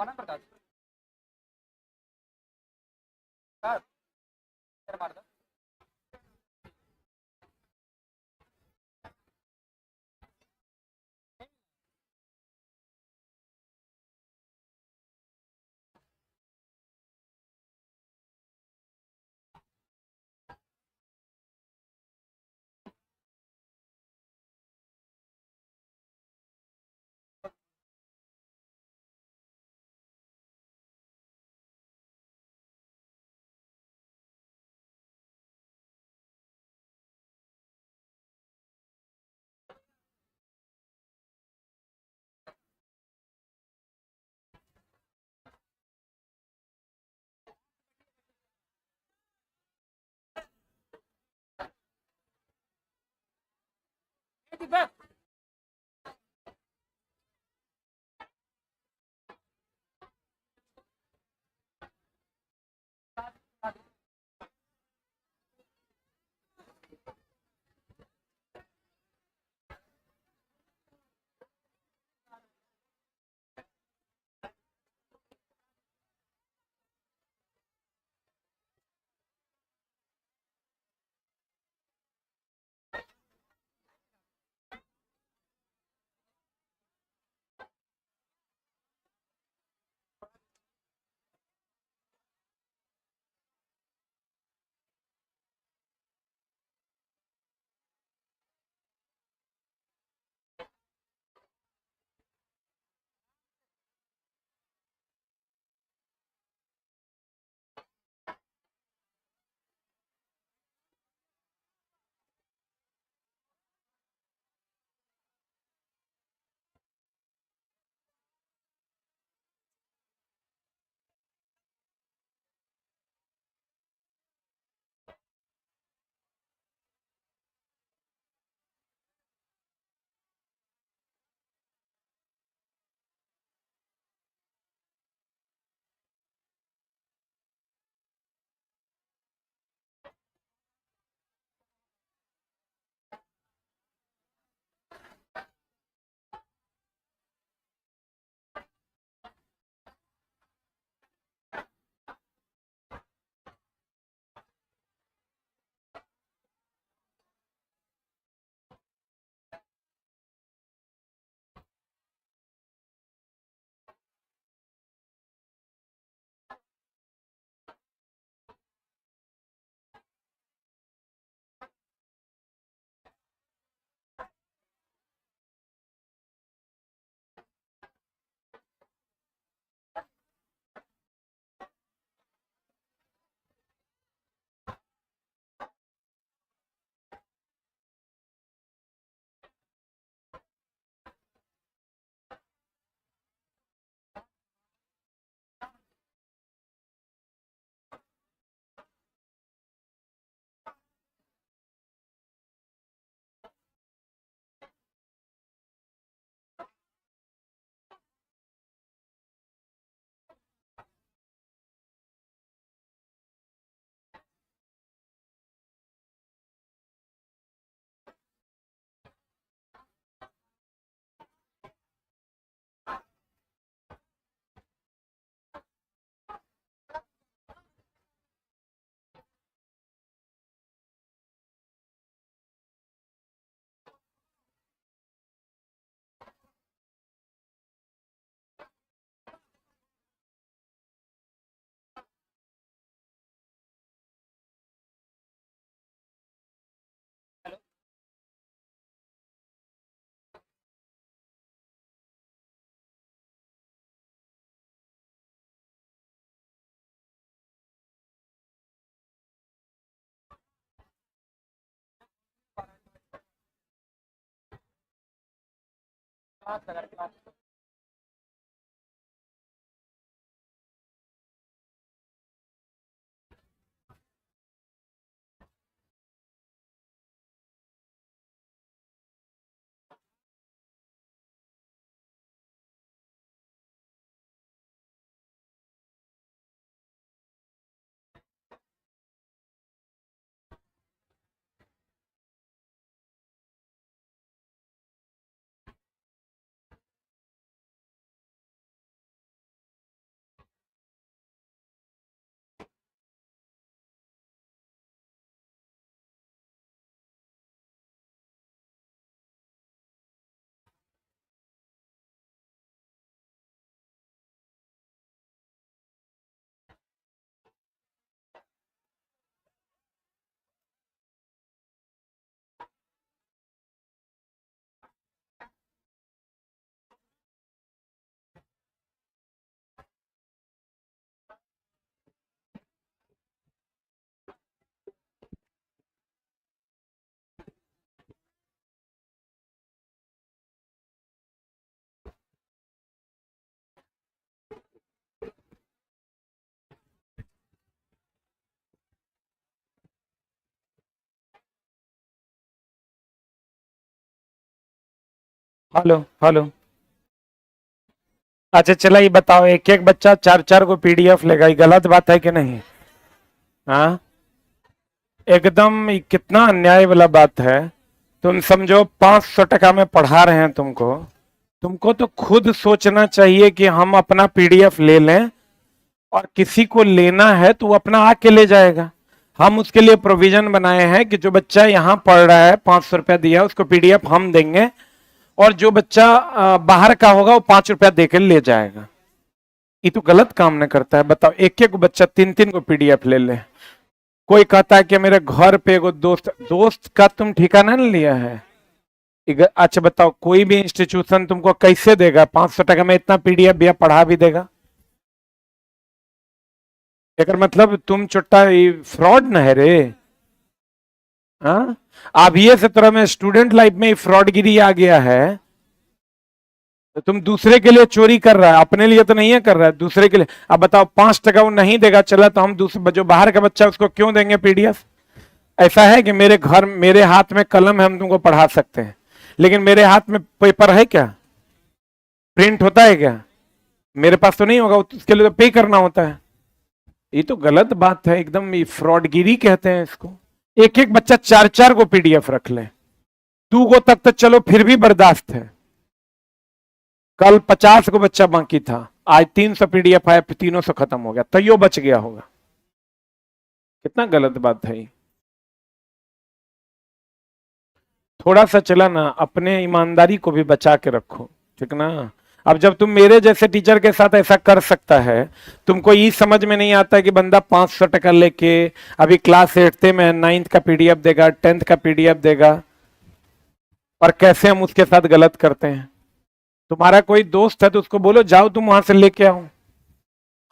ना प्रकाश प्रकाश, इधर मार दो। दीपक हेलो। क्लास लगा क्लास। Hello hello. अच्छा चला, ये बताओ, एक एक बच्चा चार चार को पीडीएफ लेगा, ये गलत बात है कि नहीं? हाँ, एकदम ये कितना अन्याय वाला बात है। तुम समझो 500 टका में पढ़ा रहे हैं तुमको, तुमको तो खुद सोचना चाहिए कि हम अपना पीडीएफ ले लें, और किसी को लेना है तो वो अपना आके ले जाएगा। हम उसके लिए प्रोविजन बनाए हैं कि जो बच्चा यहाँ पढ़ रहा है, 500 रुपया दिया, उसको पीडीएफ हम देंगे, और जो बच्चा बाहर का होगा वो 5 रुपया देकर ले जाएगा। ये तो गलत काम न करता है। बताओ, एक एक बच्चा तीन तीन को पीडीएफ ले ले। कोई कहता है कि मेरे घर पे एगो दोस्त, दोस्त का तुम ठिकाना नहीं लिया है। अच्छा बताओ, कोई भी इंस्टीट्यूशन तुमको कैसे देगा 500 टका में इतना पीडीएफ भी पढ़ा भी देगा? एक मतलब तुम चुट्टा फ्रॉड न है रे। हाँ, अब ये से तरह में स्टूडेंट लाइफ में फ्रॉडगिरी आ गया है। तो तुम दूसरे के लिए चोरी कर रहा है, अपने लिए तो नहीं है कर रहा है, दूसरे के लिए। अब बताओ, 5 टका वो नहीं देगा, चला, तो हम दूसरे जो बाहर का बच्चा है उसको क्यों देंगे पीडीएफ? ऐसा है कि मेरे घर, मेरे हाथ में कलम है, हम तुमको पढ़ा सकते हैं, लेकिन मेरे हाथ में पेपर है क्या? प्रिंट होता है क्या? मेरे पास तो नहीं होगा, उसके लिए तो पे करना होता है। ये तो गलत बात है एकदम, ये फ्रॉडगिरी कहते हैं इसको। एक एक बच्चा चार चार को पीडीएफ रख ले, 2 को तक तो चलो फिर भी बर्दाश्त है। कल 50 को बच्चा बाकी था, आज 300 पीडीएफ आया, 300 खत्म हो गया, तो यो बच गया होगा। कितना गलत बात है ये। थोड़ा सा चला ना, अपने ईमानदारी को भी बचा के रखो, ठीक ना? अब जब तुम मेरे जैसे टीचर के साथ ऐसा कर सकता है, तुमको ये समझ में नहीं आता कि बंदा 500 टका लेके अभी क्लास 8th में 9th का पीडीएफ देगा, 10th का पीडीएफ देगा, और कैसे हम उसके साथ गलत करते हैं। तुम्हारा कोई दोस्त है तो उसको बोलो जाओ तुम वहां से लेके आओ,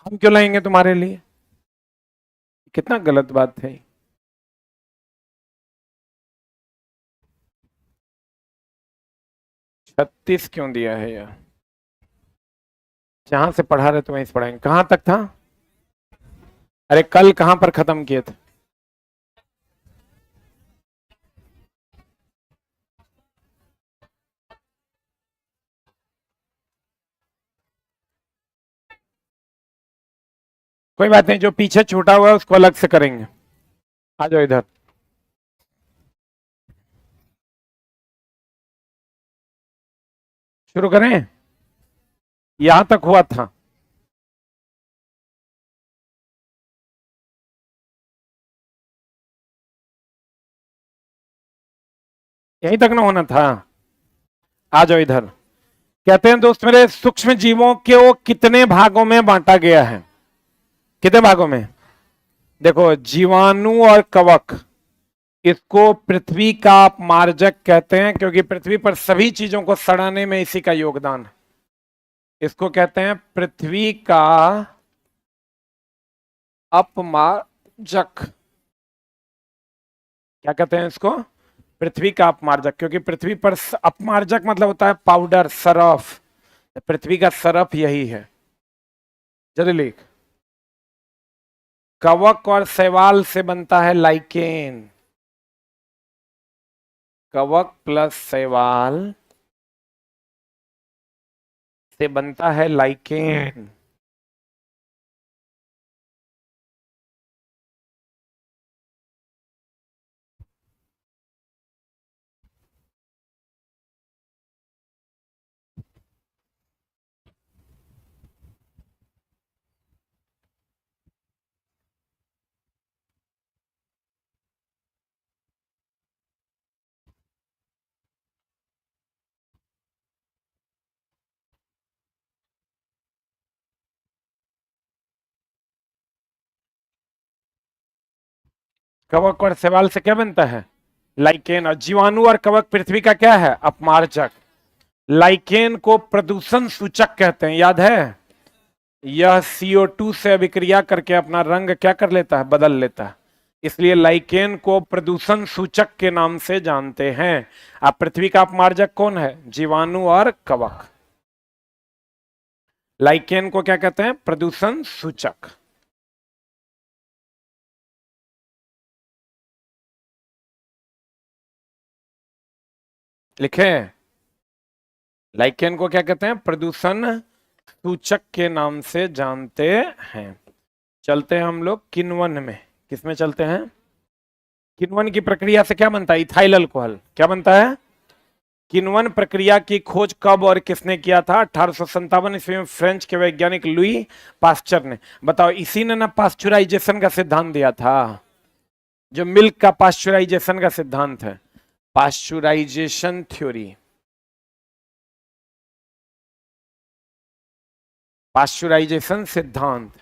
हम क्यों लाएंगे तुम्हारे लिए? कितना गलत बात है। 36 क्यों दिया है यार? जहां से पढ़ा रहे तो वहीं से पढ़ाएंगे। कहां तक था? अरे कल कहां पर खत्म किए थे? कोई बात नहीं, जो पीछे छूटा हुआ है उसको अलग से करेंगे। आ जाओ इधर। शुरू करें? यहां तक हुआ था। यहीं तक ना होना था। आ जाओ इधर। कहते हैं दोस्त मेरे, सूक्ष्म जीवों को कितने भागों में बांटा गया है? कितने भागों में? देखो, जीवाणु और कवक, इसको पृथ्वी का अपमार्जक कहते हैं, क्योंकि पृथ्वी पर सभी चीजों को सड़ाने में इसी का योगदान है। इसको कहते हैं पृथ्वी का अपमार्जक। क्या कहते हैं इसको? पृथ्वी का अपमार्जक, क्योंकि पृथ्वी पर अपमार्जक मतलब होता है पाउडर, सरफ। पृथ्वी का सरफ यही है। जल्दी लिख। कवक और शैवाल से बनता है लाइकेन। कवक प्लस शैवाल से बनता है लाइकेन। कवक और शैवाल से क्या बनता है? लाइकेन। और जीवाणु और कवक पृथ्वी का क्या है? अपमार्जक। लाइकेन को प्रदूषण सूचक कहते हैं, याद है? यह CO2 से अभिक्रिया करके अपना रंग क्या कर लेता है? बदल लेता है। इसलिए लाइकेन को प्रदूषण सूचक के नाम से जानते हैं। अब पृथ्वी का अपमार्जक कौन है? जीवाणु और कवक। लाइकेन को क्या कहते हैं? प्रदूषण सूचक। लिखे? लाइकेन को क्या कहते हैं? प्रदूषण सूचक के नाम से जानते हैं। चलते हैं हम लोग किण्वन में। किसमें चलते हैं? किण्वन की प्रक्रिया से क्या बनता है? Ethyl alcohol. क्या बनता है? किण्वन प्रक्रिया की खोज कब और किसने किया था? 1857 ईस्वी में फ्रेंच के वैज्ञानिक लुई पास्चर ने। बताओ, इसी ने ना पास्चुराइजेशन का सिद्धांत दिया था, जो मिल्क का पास्चुराइजेशन का सिद्धांत है, पास्चुराइजेशन थ्योरी, पास्चुराइजेशन सिद्धांत।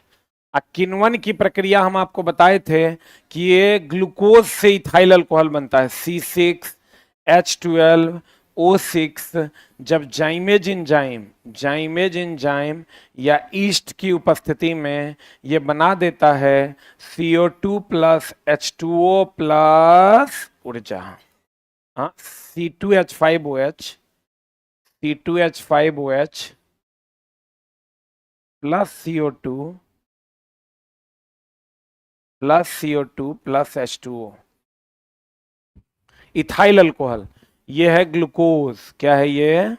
किण्वन की प्रक्रिया हम आपको बताए थे कि ये ग्लूकोज से इथाइल अल्कोहल बनता है, C6H12O6। जब जाइमेज एंजाइम या ईस्ट की उपस्थिति में ये बना देता है CO2 प्लस H2O प्लस ऊर्जा, हाँ, C2H5OH plus CO2 plus H2O, ethyl alcohol. ये है ग्लूकोज। क्या है ये?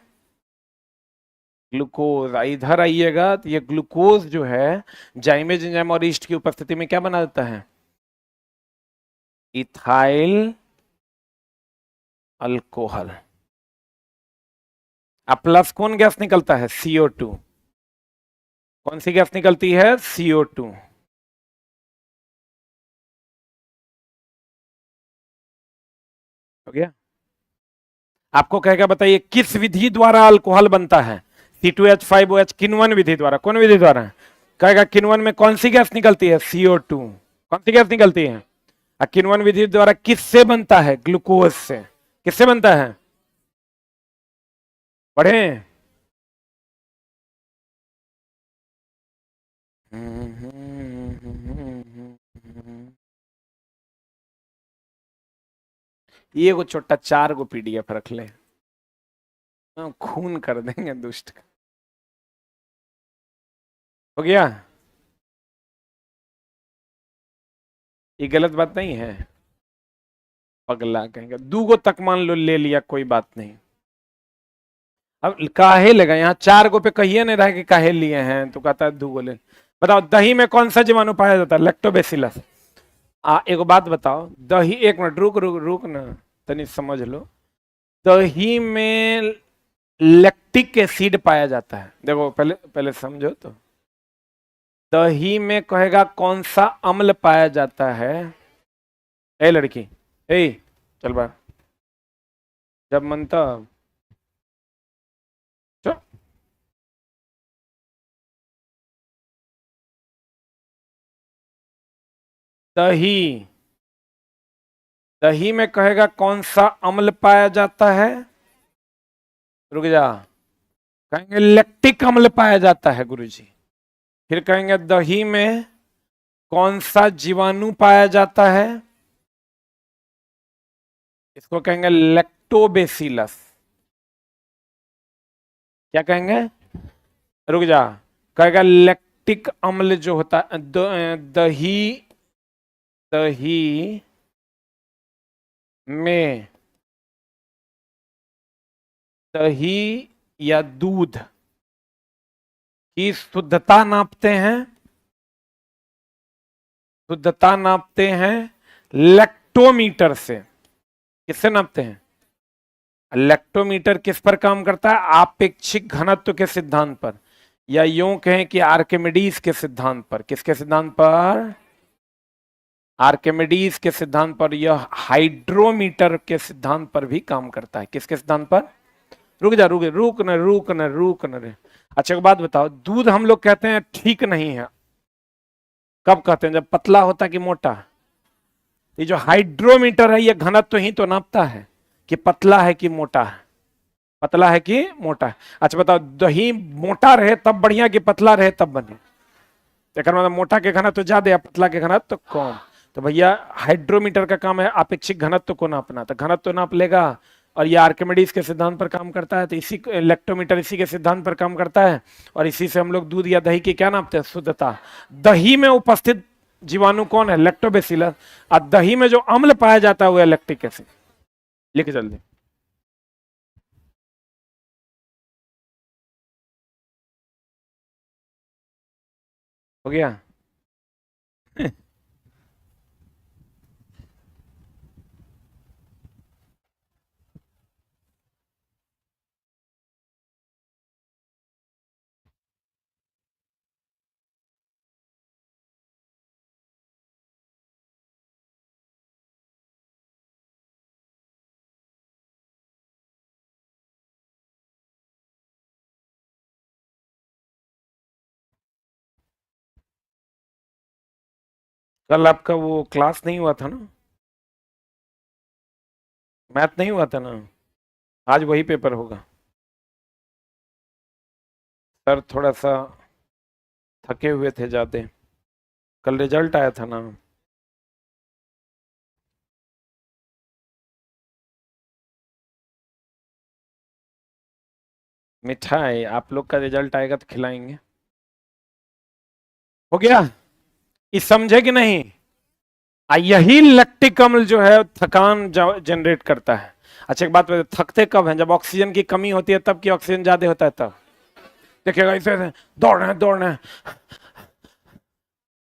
ग्लूकोज। इधर आइएगा तो ये ग्लूकोज जो है जाइमेज एंजाइम और ईस्ट की उपस्थिति में क्या बना देता है? Ethyl alcohol. अब प्लस कौन गैस निकलता है? CO2। कौन सी गैस निकलती है? CO2। हो गया? आपको कहेगा बताइए किस विधि द्वारा अल्कोहल बनता है? C2H5OH किण्वन विधि द्वारा। कौन विधि द्वारा? कहेगा किण्वन में कौन सी गैस निकलती है? CO2। कौन सी गैस निकलती है? किण्वन विधि द्वारा किससे बनता है? ग्लूकोज से। किससे बनता है? पढ़े? ये को छोटा 4 गो PDF रख ले, खून कर देंगे दुष्ट का। हो गया? ये गलत बात नहीं है? पगला कहेंगे। 2 गो तक मान लो ले लिया, कोई बात नहीं। अब काहे लगा यहाँ 4 गो पे कहिए नहीं रहा कि काहे लिए हैं, तो कहता है 2 गो ले। बताओ दही में कौन सा जीवाणु पाया जाता है? लैक्टोबैसिलस। एक बात बताओ, दही, एक मिनट रुक रुक रुक ना, तनी समझ लो। दही में लैक्टिक एसिड पाया जाता है। देखो पहले पहले समझो तो। दही में कहेगा कौन सा अम्ल पाया जाता है? ए लड़की, ए चल बाहर, जब मन तब चल। दही, दही में कहेगा कौन सा अम्ल पाया जाता है? रुक जा, कहेंगे लैक्टिक अम्ल पाया जाता है गुरुजी। फिर कहेंगे दही में कौन सा जीवाणु पाया जाता है? इसको कहेंगे लैक्टोबैसिलस। क्या कहेंगे? रुक जा, कहेगा लैक्टिक अम्ल जो होता है दही, दही में, दही या दूध की शुद्धता नापते हैं, शुद्धता नापते हैं लैक्टोमीटर से। किससे नापते हैं? लैक्टोमीटर किस पर काम करता है? आपेक्षिक घनत्व के सिद्धांत पर, या यूं कहें कि आर्किमिडीज के सिद्धांत पर। किसके सिद्धांत पर? आर्किमिडीज के सिद्धांत पर। यह हाइड्रोमीटर के सिद्धांत पर भी काम करता है। किसके सिद्धांत पर? रुक जा, रुक रुक न रुक न रुक न रे। अच्छा एक बात बताओ, दूध हम लोग कहते हैं ठीक नहीं है, कब कहते हैं? जब पतला होता है कि मोटा? ये जो हाइड्रोमीटर है ये घनत्व ही तो नापता है कि पतला है कि मोटा है, पतला है कि मोटा है। अच्छा बताओ, दही मोटा रहे तब बढ़िया कि पतला रहे तब बने? मतलब मोटा के घनत्व ज्यादा या पतला के घनत्व तो कम। तो भैया हाइड्रोमीटर का काम है आपेक्षिक घनत्व को नापना, तो घनत्व नाप लेगा। और ये आर्किमिडीज के सिद्धांत पर काम करता है, तो इसी लैक्टोमीटर इसी के सिद्धांत पर काम करता है। और इसी से हम लोग दूध या दही की क्या नापते हैं? शुद्धता। दही में उपस्थित जीवाणु कौन है? लैक्टोबैसिलस। और दही में जो अम्ल पाया जाता है वो है लैक्टिक एसिड। लिख जल्दी। हो गया। कल आपका वो क्लास नहीं हुआ था ना, मैथ नहीं हुआ था ना, आज वही पेपर होगा। सर थोड़ा सा थके हुए थे ज्यादा, कल रिजल्ट आया था ना। मिठाई आप लोग का रिजल्ट आएगा तो खिलाएंगे। हो गया, ये समझे कि नहीं? यही लैक्टिक अम्ल जो है थकान जनरेट करता है। अच्छा एक बात बता, थकते कब हैं? जब ऑक्सीजन की कमी होती है तब, की ऑक्सीजन ज्यादा होता है तब। देखिएगा ऐसे ऐसे दौड़ रहे हैं दौड़ रहे हैं,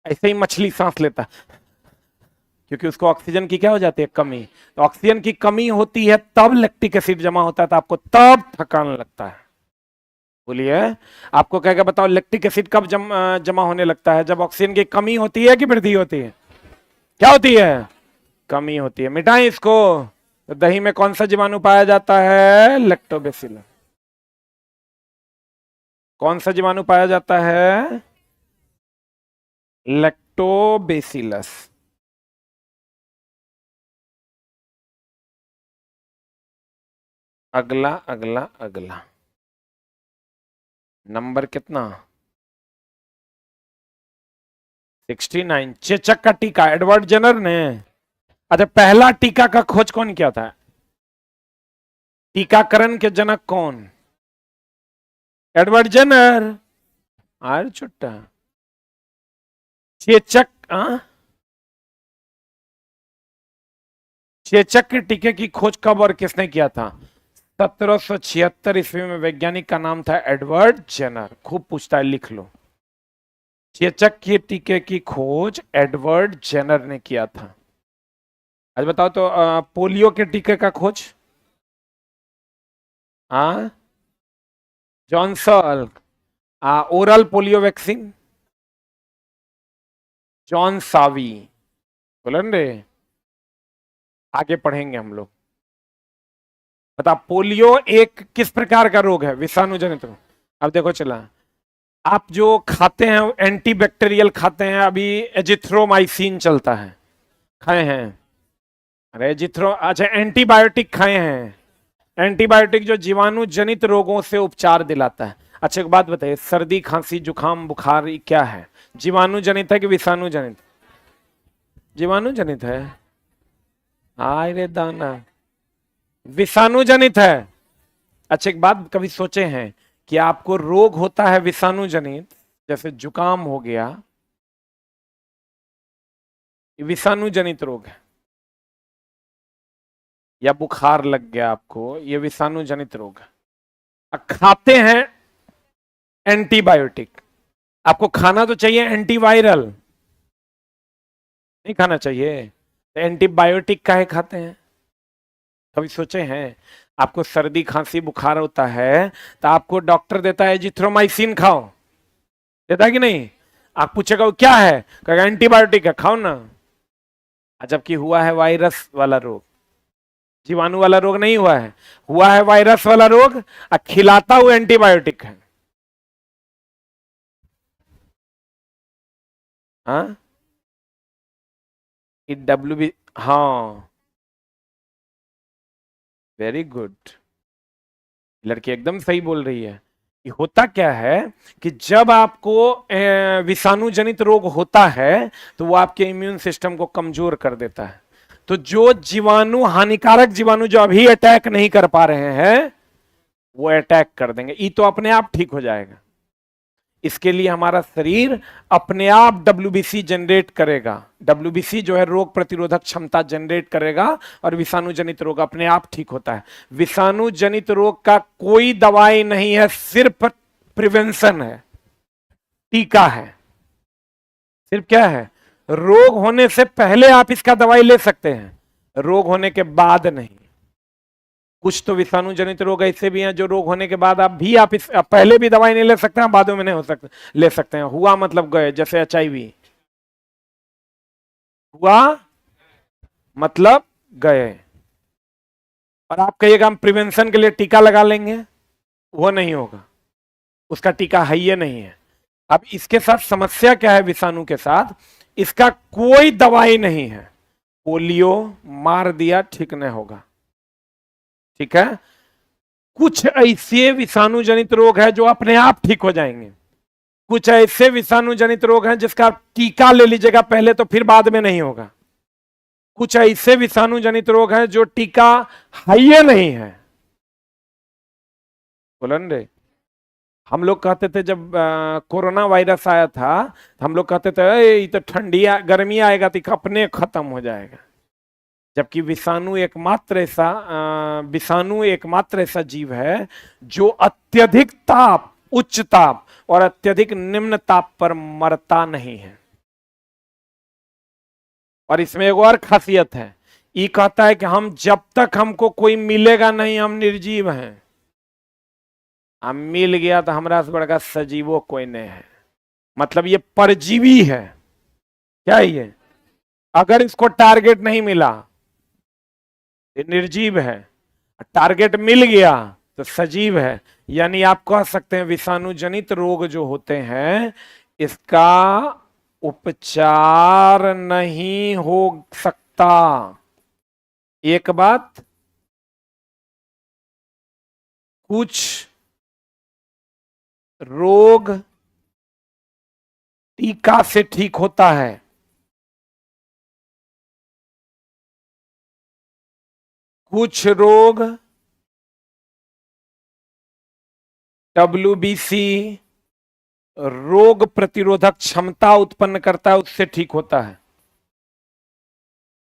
ऐसे ही मछली सांस लेता है, क्योंकि उसको ऑक्सीजन की क्या हो जाती है, कमी। तो ऑक्सीजन की कमी होती है तब लैक्टिक एसिड जमा होता है, तो आपको तब थकान लगता है। बोलिए, आपको कहेगा बताओ लैक्टिक एसिड कब जमा होने लगता है? जब ऑक्सीजन की कमी होती है कि वृद्धि होती है? क्या होती है? कमी होती है। मिटाएं इसको। तो दही में कौन सा जीवाणु पाया जाता है? लैक्टोबैसिलस। कौन सा जीवाणु पाया जाता है? लैक्टोबैसिलस। अगला अगला अगला नंबर कितना? 69। चेचक का टीका एडवर्ड जेनर ने। अच्छा पहला टीका का खोज कौन किया था? टीकाकरण के जनक कौन? Edward Jenner. आर छुट्टा। चेचक चेचक के टीके की खोज कब और किसने किया था? 1776 ईस्वी में। वैज्ञानिक का नाम था एडवर्ड जेनर। खूब पूछता है, लिख लो। चेचक के टीके की खोज एडवर्ड जेनर ने किया था। आज बताओ तो पोलियो के टीके का खोज? हाँ, Johnson. Oral polio vaccine? John सावी। बोलन रे, आगे पढ़ेंगे हम लोग। बता, पोलियो एक किस प्रकार का रोग है? विषाणु जनित रोग। अब देखो चला, आप जो खाते हैं एंटीबैक्टीरियल खाते हैं, अभी एजिथ्रोमाइसिन चलता है, खाए हैं? अरे एजिथ्रो, अच्छा एंटीबायोटिक खाए हैं? एंटीबायोटिक जो जीवाणु जनित रोगों से उपचार दिलाता है। अच्छा एक बात बताइए, सर्दी खांसी जुकाम बुखार ये क्या है? जीवाणु जनित है कि विषाणु जनित? जीवाणु जनित है। हाय रे दाना, विषाणु जनित है। अच्छा एक बात कभी सोचे हैं कि आपको रोग होता है विषाणु जनित, जैसे जुकाम हो गया, ये विषाणु जनित रोग है, या बुखार लग गया आपको, ये विषाणु जनित रोग है। अब खाते हैं एंटीबायोटिक, आपको खाना तो चाहिए एंटीवायरल, नहीं खाना चाहिए तो एंटीबायोटिक काहे खाते हैं? कभी सोचे हैं? आपको सर्दी खांसी बुखार होता है तो आपको डॉक्टर देता है एजिथ्रोमाइसिन खाओ, देता है कि नहीं? आप पूछेगा वो क्या है, कहेगा एंटीबायोटिक है, खाओ ना। जबकि हुआ है वायरस वाला रोग, जीवाणु वाला रोग नहीं हुआ है, हुआ है वायरस वाला रोग, और खिलाता हुआ एंटीबायोटिक है। हाँ, डब्ल्यू बी, हाँ वेरी गुड, लड़की एकदम सही बोल रही है। ये होता क्या है कि जब आपको विषाणु जनित रोग होता है तो वो आपके इम्यून सिस्टम को कमजोर कर देता है। तो जो जीवाणु, हानिकारक जीवाणु जो अभी अटैक नहीं कर पा रहे हैं, वो अटैक कर देंगे, ये तो अपने आप ठीक हो जाएगा। इसके लिए हमारा शरीर अपने आप डब्ल्यूबीसी जनरेट करेगा। डब्ल्यूबीसी जो है रोग प्रतिरोधक क्षमता जनरेट करेगा, और विषाणु जनित रोग अपने आप ठीक होता है। विषाणु जनित रोग का कोई दवाई नहीं है, सिर्फ प्रिवेंशन है, टीका है। सिर्फ क्या है, रोग होने से पहले आप इसका दवाई ले सकते हैं, रोग होने के बाद नहीं। कुछ तो विषाणु जनित रोग ऐसे भी हैं जो रोग होने के बाद आप पहले भी दवाई नहीं ले सकते हैं, बाद में नहीं हो सकते, ले सकते हैं। हुआ मतलब गए, जैसे HIV हुआ मतलब गए। और आप कहिएगा हम प्रिवेंशन के लिए टीका लगा लेंगे, वो नहीं होगा, उसका टीका है ही नहीं है। अब इसके साथ समस्या क्या है, विषाणु के साथ इसका कोई दवाई नहीं है। पोलियो मार दिया, ठीक नहीं होगा, ठीक है। कुछ ऐसे विषाणु जनित रोग है जो अपने आप ठीक हो जाएंगे, कुछ ऐसे विषाणु जनित रोग हैं जिसका टीका ले लीजिएगा पहले तो फिर बाद में नहीं होगा। कुछ ऐसे विषाणु जनित रोग हैं जो टीका है ही नहीं है। बोलन रे, हम लोग कहते थे जब कोरोना वायरस आया था, हम लोग कहते थे ये तो ठंडी गर्मी आएगा तो अपने खत्म हो जाएगा। जबकि विषाणु एकमात्र ऐसा जीव है जो अत्यधिक ताप, उच्च ताप और अत्यधिक निम्न ताप पर मरता नहीं है। और इसमें एक और खासियत है, ये कहता है कि हम जब तक हमको कोई मिलेगा नहीं हम निर्जीव हैं, हम मिल गया तो हमारा से बड़का सजीवो कोई नहीं है। मतलब ये परजीवी है। क्या ये, अगर इसको टारगेट नहीं मिला ये निर्जीव है, टारगेट मिल गया तो सजीव है। यानी आप कह सकते हैं विषाणु जनित रोग जो होते हैं इसका उपचार नहीं हो सकता। एक बात, कुछ रोग टीका से ठीक होता है, कुछ रोग WBC रोग प्रतिरोधक क्षमता उत्पन्न करता है, उससे ठीक होता है।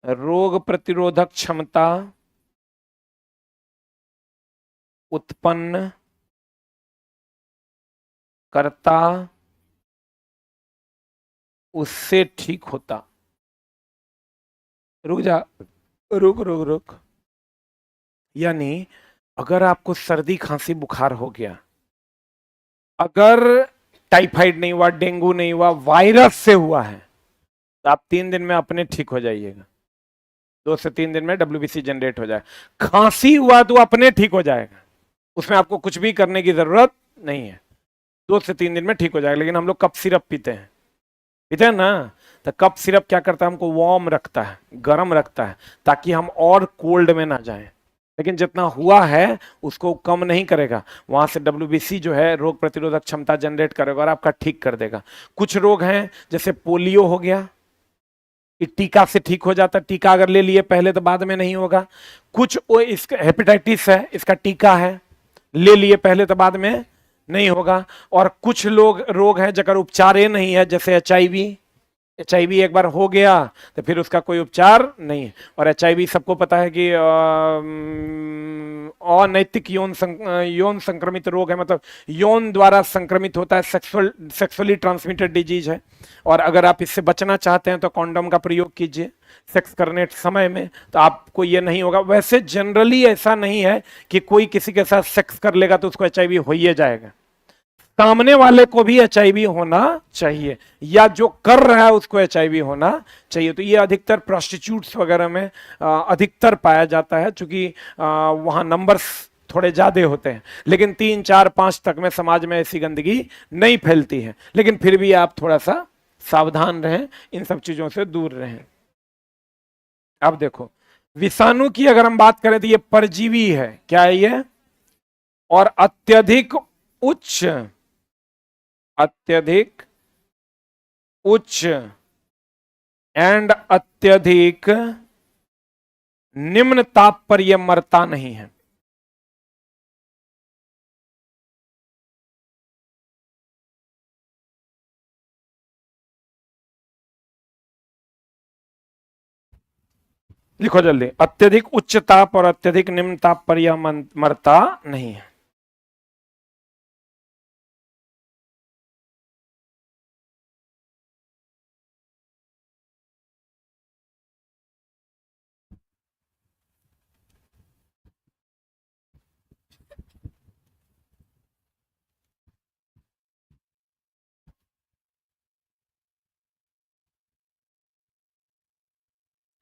रोग प्रतिरोधक क्षमता उत्पन्न करता, उससे ठीक होता। रुक जा, रुक रुक रुक। यानी अगर आपको सर्दी खांसी बुखार हो गया, अगर टाइफाइड नहीं हुआ, डेंगू नहीं हुआ, वायरस से हुआ है, तो आप 3 दिन में अपने ठीक हो जाइएगा। 2 से 3 दिन में WBC जनरेट हो जाए। खांसी हुआ तो अपने ठीक हो जाएगा, उसमें आपको कुछ भी करने की जरूरत नहीं है, 2 से 3 दिन में ठीक हो जाएगा। लेकिन हम लोग कफ सिरप पीते हैं ना, तो कफ सिरप क्या करता है, हमको वार्म रखता है, गर्म रखता है, ताकि हम और कोल्ड में ना जाएं। लेकिन जितना हुआ है उसको कम नहीं करेगा, वहां से WBC जो है रोग प्रतिरोधक क्षमता जनरेट करेगा और आपका ठीक कर देगा। कुछ रोग हैं जैसे पोलियो हो गया, टीका से ठीक हो जाता, टीका अगर ले लिए पहले तो बाद में नहीं होगा। कुछ इसका हेपेटाइटिस है, इसका टीका है, ले लिए पहले तो बाद में नहीं होगा। और कुछ रोग हैं जगह उपचार नहीं है, जैसे HIV एक बार हो गया तो फिर उसका कोई उपचार नहीं है। और HIV सबको पता है कि अनैतिक यौन संक्रमित रोग है, मतलब यौन द्वारा संक्रमित होता है, सेक्सुअली ट्रांसमिटेड डिजीज है। और अगर आप इससे बचना चाहते हैं तो कॉन्डोम का प्रयोग कीजिए सेक्स करने समय में, तो आपको ये नहीं होगा। वैसे जनरली ऐसा नहीं है कि कोई किसी के साथ सेक्स कर लेगा तो उसको HIV हो ही जाएगा, सामने वाले को भी HIV होना चाहिए, या जो कर रहा है उसको HIV होना चाहिए। तो ये अधिकतर प्रोस्टिट्यूट्स वगैरह में अधिकतर पाया जाता है, क्योंकि वहां नंबर्स थोड़े ज्यादा होते हैं। लेकिन 3, 4, 5 तक में समाज में ऐसी गंदगी नहीं फैलती है। लेकिन फिर भी आप थोड़ा सा सावधान रहें, इन सब चीजों से दूर रहें। अब देखो, विषाणु की अगर हम बात करें तो ये परजीवी है, क्या है ये, और अत्यधिक उच्च एंड अत्यधिक निम्न ताप पर यह मरता नहीं है। लिखो जल्दी, अत्यधिक उच्च ताप और अत्यधिक निम्न ताप पर यह मरता नहीं है।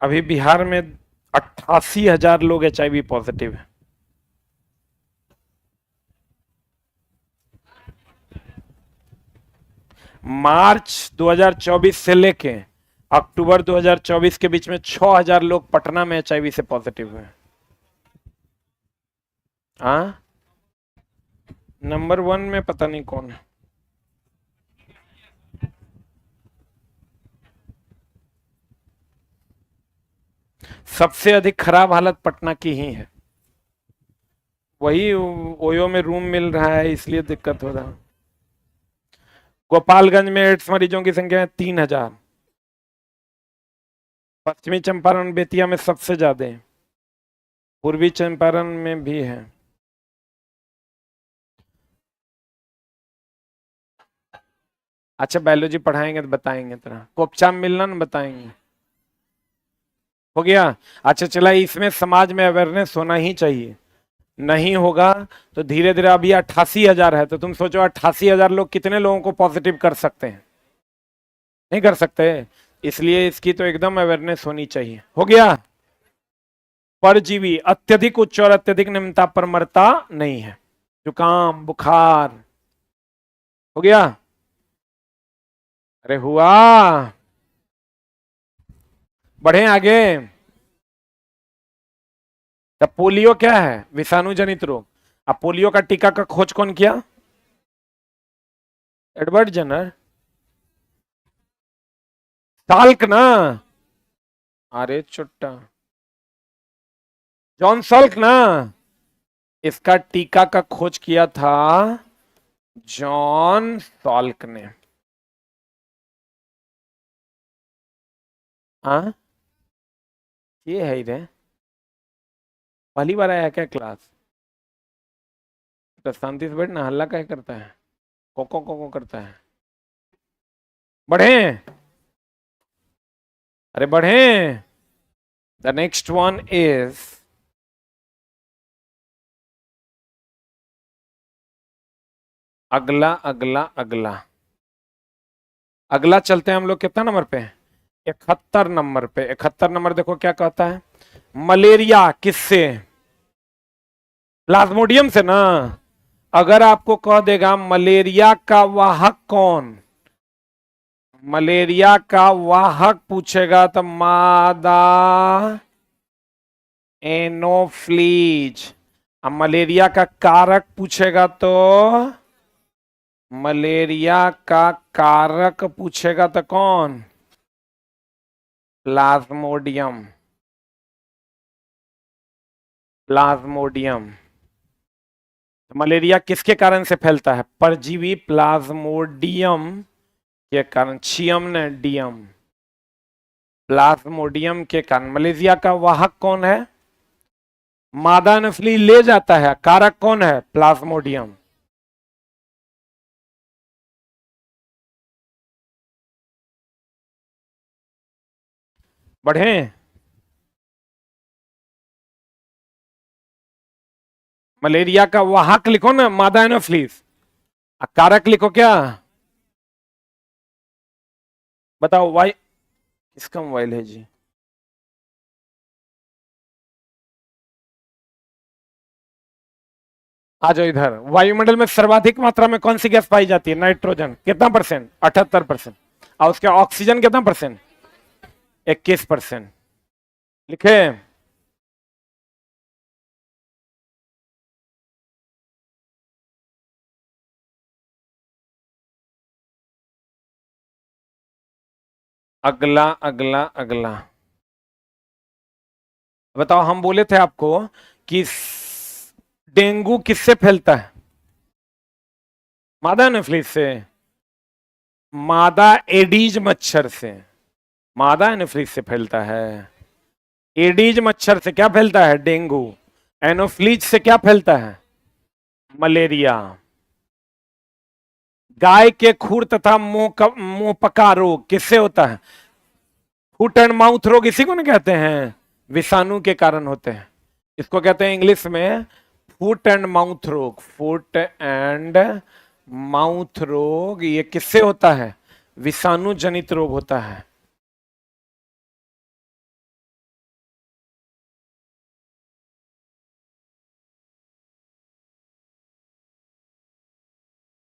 अभी बिहार में 88,000 लोग HIV पॉजिटिव है। मार्च 2024 से लेके अक्टूबर 2024 के बीच में 6,000 लोग पटना में HIV से पॉजिटिव हुए। हाँ, नंबर 1 में पता नहीं कौन है। सबसे अधिक खराब हालत पटना की ही है। वही ओयो में रूम मिल रहा है इसलिए दिक्कत हो रहा है। गोपालगंज में एड्स मरीजों की संख्या है 3,000। पश्चिमी चंपारण बेतिया में सबसे ज्यादा है, पूर्वी चंपारण में भी है। अच्छा, बायोलॉजी पढ़ाएंगे तो बताएंगे, तरह कोपचा मिलना न बताएंगे। हो गया। अच्छा चला, इसमें समाज में अवेयरनेस होना ही चाहिए, नहीं होगा तो धीरे धीरे, अभी 88,000 है तो तुम सोचो 88,000 लोग कितने लोगों को पॉजिटिव कर सकते हैं? नहीं कर सकते। इसलिए इसकी तो एकदम अवेयरनेस होनी चाहिए। हो गया। परजीवी अत्यधिक उच्च और अत्यधिक निम्न ताप पर मरता नहीं है। जुकाम, बुखार। हो गया। अरे हुआ। बढ़े आगे। तब पोलियो क्या है? विषाणु जनित रोग। अब पोलियो का टीका का खोज कौन किया? एडवर्ड जनर। साल्क ना? अरे चुट्टा, जॉन साल्क ना? इसका टीका का खोज किया था जॉन साल्क ने। हाँ, ये है रे, पहली बार आया क्या क्लास? तो शांति से बैठ ना, हल्ला क्या करता है, को करता है। बढ़े। अरे बढ़े। द नेक्स्ट वन इज अगला अगला अगला अगला चलते हैं हम लोग। कितना नंबर पे? 71 नंबर पे। 71 नंबर देखो क्या कहता है। मलेरिया किससे? प्लाज्मोडियम से ना? अगर आपको कह देगा मलेरिया का वाहक कौन, मलेरिया का वाहक पूछेगा तो मादा एनोफ्लीज। अब मलेरिया का कारक पूछेगा तो मलेरिया का कारक पूछेगा तो कौन? प्लाज्मोडियम। प्लाज्मोडियम। मलेरिया किसके कारण से फैलता है? परजीवी प्लाज्मोडियम के कारण। छियम ने डियम। प्लाज्मोडियम के कारण। मलेरिया का वाहक कौन है? मादा एनोफ्लीज ले जाता है, कारक कौन है? प्लाज्मोडियम। बढ़े। मलेरिया का वाहक लिखो ना, मादा एनोफ्लीज। कारक लिखो क्या? बताओ, वाई किसका मोबाइल है जी? आ जाओ इधर। वायुमंडल में सर्वाधिक मात्रा में कौन सी गैस पाई जाती है? नाइट्रोजन। कितना परसेंट? 78%। और उसके ऑक्सीजन कितना परसेंट? 21%। लिखे। अगला अगला अगला बताओ, हम बोले थे आपको कि डेंगू किससे फैलता है? मादा एनोफ्लीज से। मादा एडीज मच्छर से। मादा एनोफ्लीज से फैलता है। एडीज मच्छर से क्या फैलता है? डेंगू। एनोफ्लीज से क्या फैलता है? मलेरिया। गाय के खुर तथा मुंह पका रोग किससे होता है? फुट एंड माउथ रोग इसी को ना कहते हैं, विषाणु के कारण होते हैं। इसको कहते हैं इंग्लिश में फुट एंड माउथ रोग। फुट एंड माउथ रोग ये किससे होता है? विषाणु जनित रोग होता है।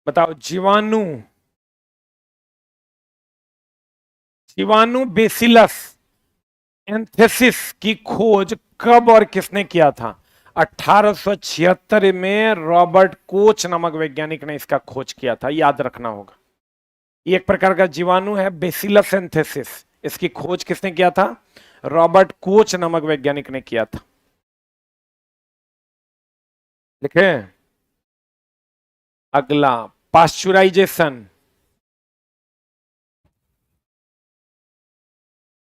बताओ, जीवाणु, जीवाणु बेसिलस एंथेसिस की खोज कब और किसने किया था? 1876 में रॉबर्ट कोच नामक वैज्ञानिक ने इसका खोज किया था, याद रखना होगा। ये एक प्रकार का जीवाणु है, बेसिलस एंथेसिस। इसकी खोज किसने किया था? रॉबर्ट कोच नामक वैज्ञानिक ने किया था। लिखे। अगला, पास्चुराइजेशन।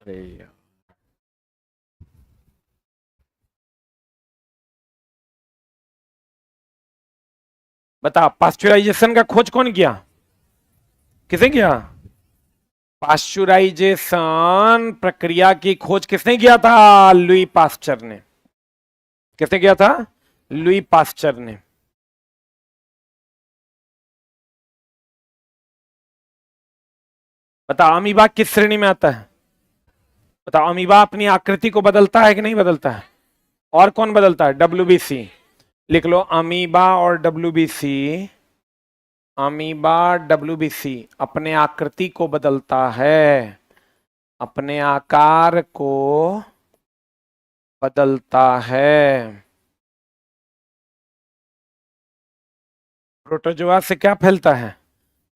अरे यार, बता, पास्चुराइजेशन का खोज कौन किया? किसने किया? पास्चुराइजेशन प्रक्रिया की खोज किसने किया था? लुई पास्चर ने। किसने किया था? लुई पास्चर ने। बता, अमीबा किस श्रेणी में आता है? बता, अमीबा अपनी आकृति को बदलता है कि नहीं बदलता है? और कौन बदलता है? डब्ल्यूबीसी। लिख लो, अमीबा और डब्ल्यूबीसी। अमीबा डब्ल्यूबीसी अपने आकृति को बदलता है, अपने आकार को बदलता है। प्रोटोजोआ से क्या फैलता है?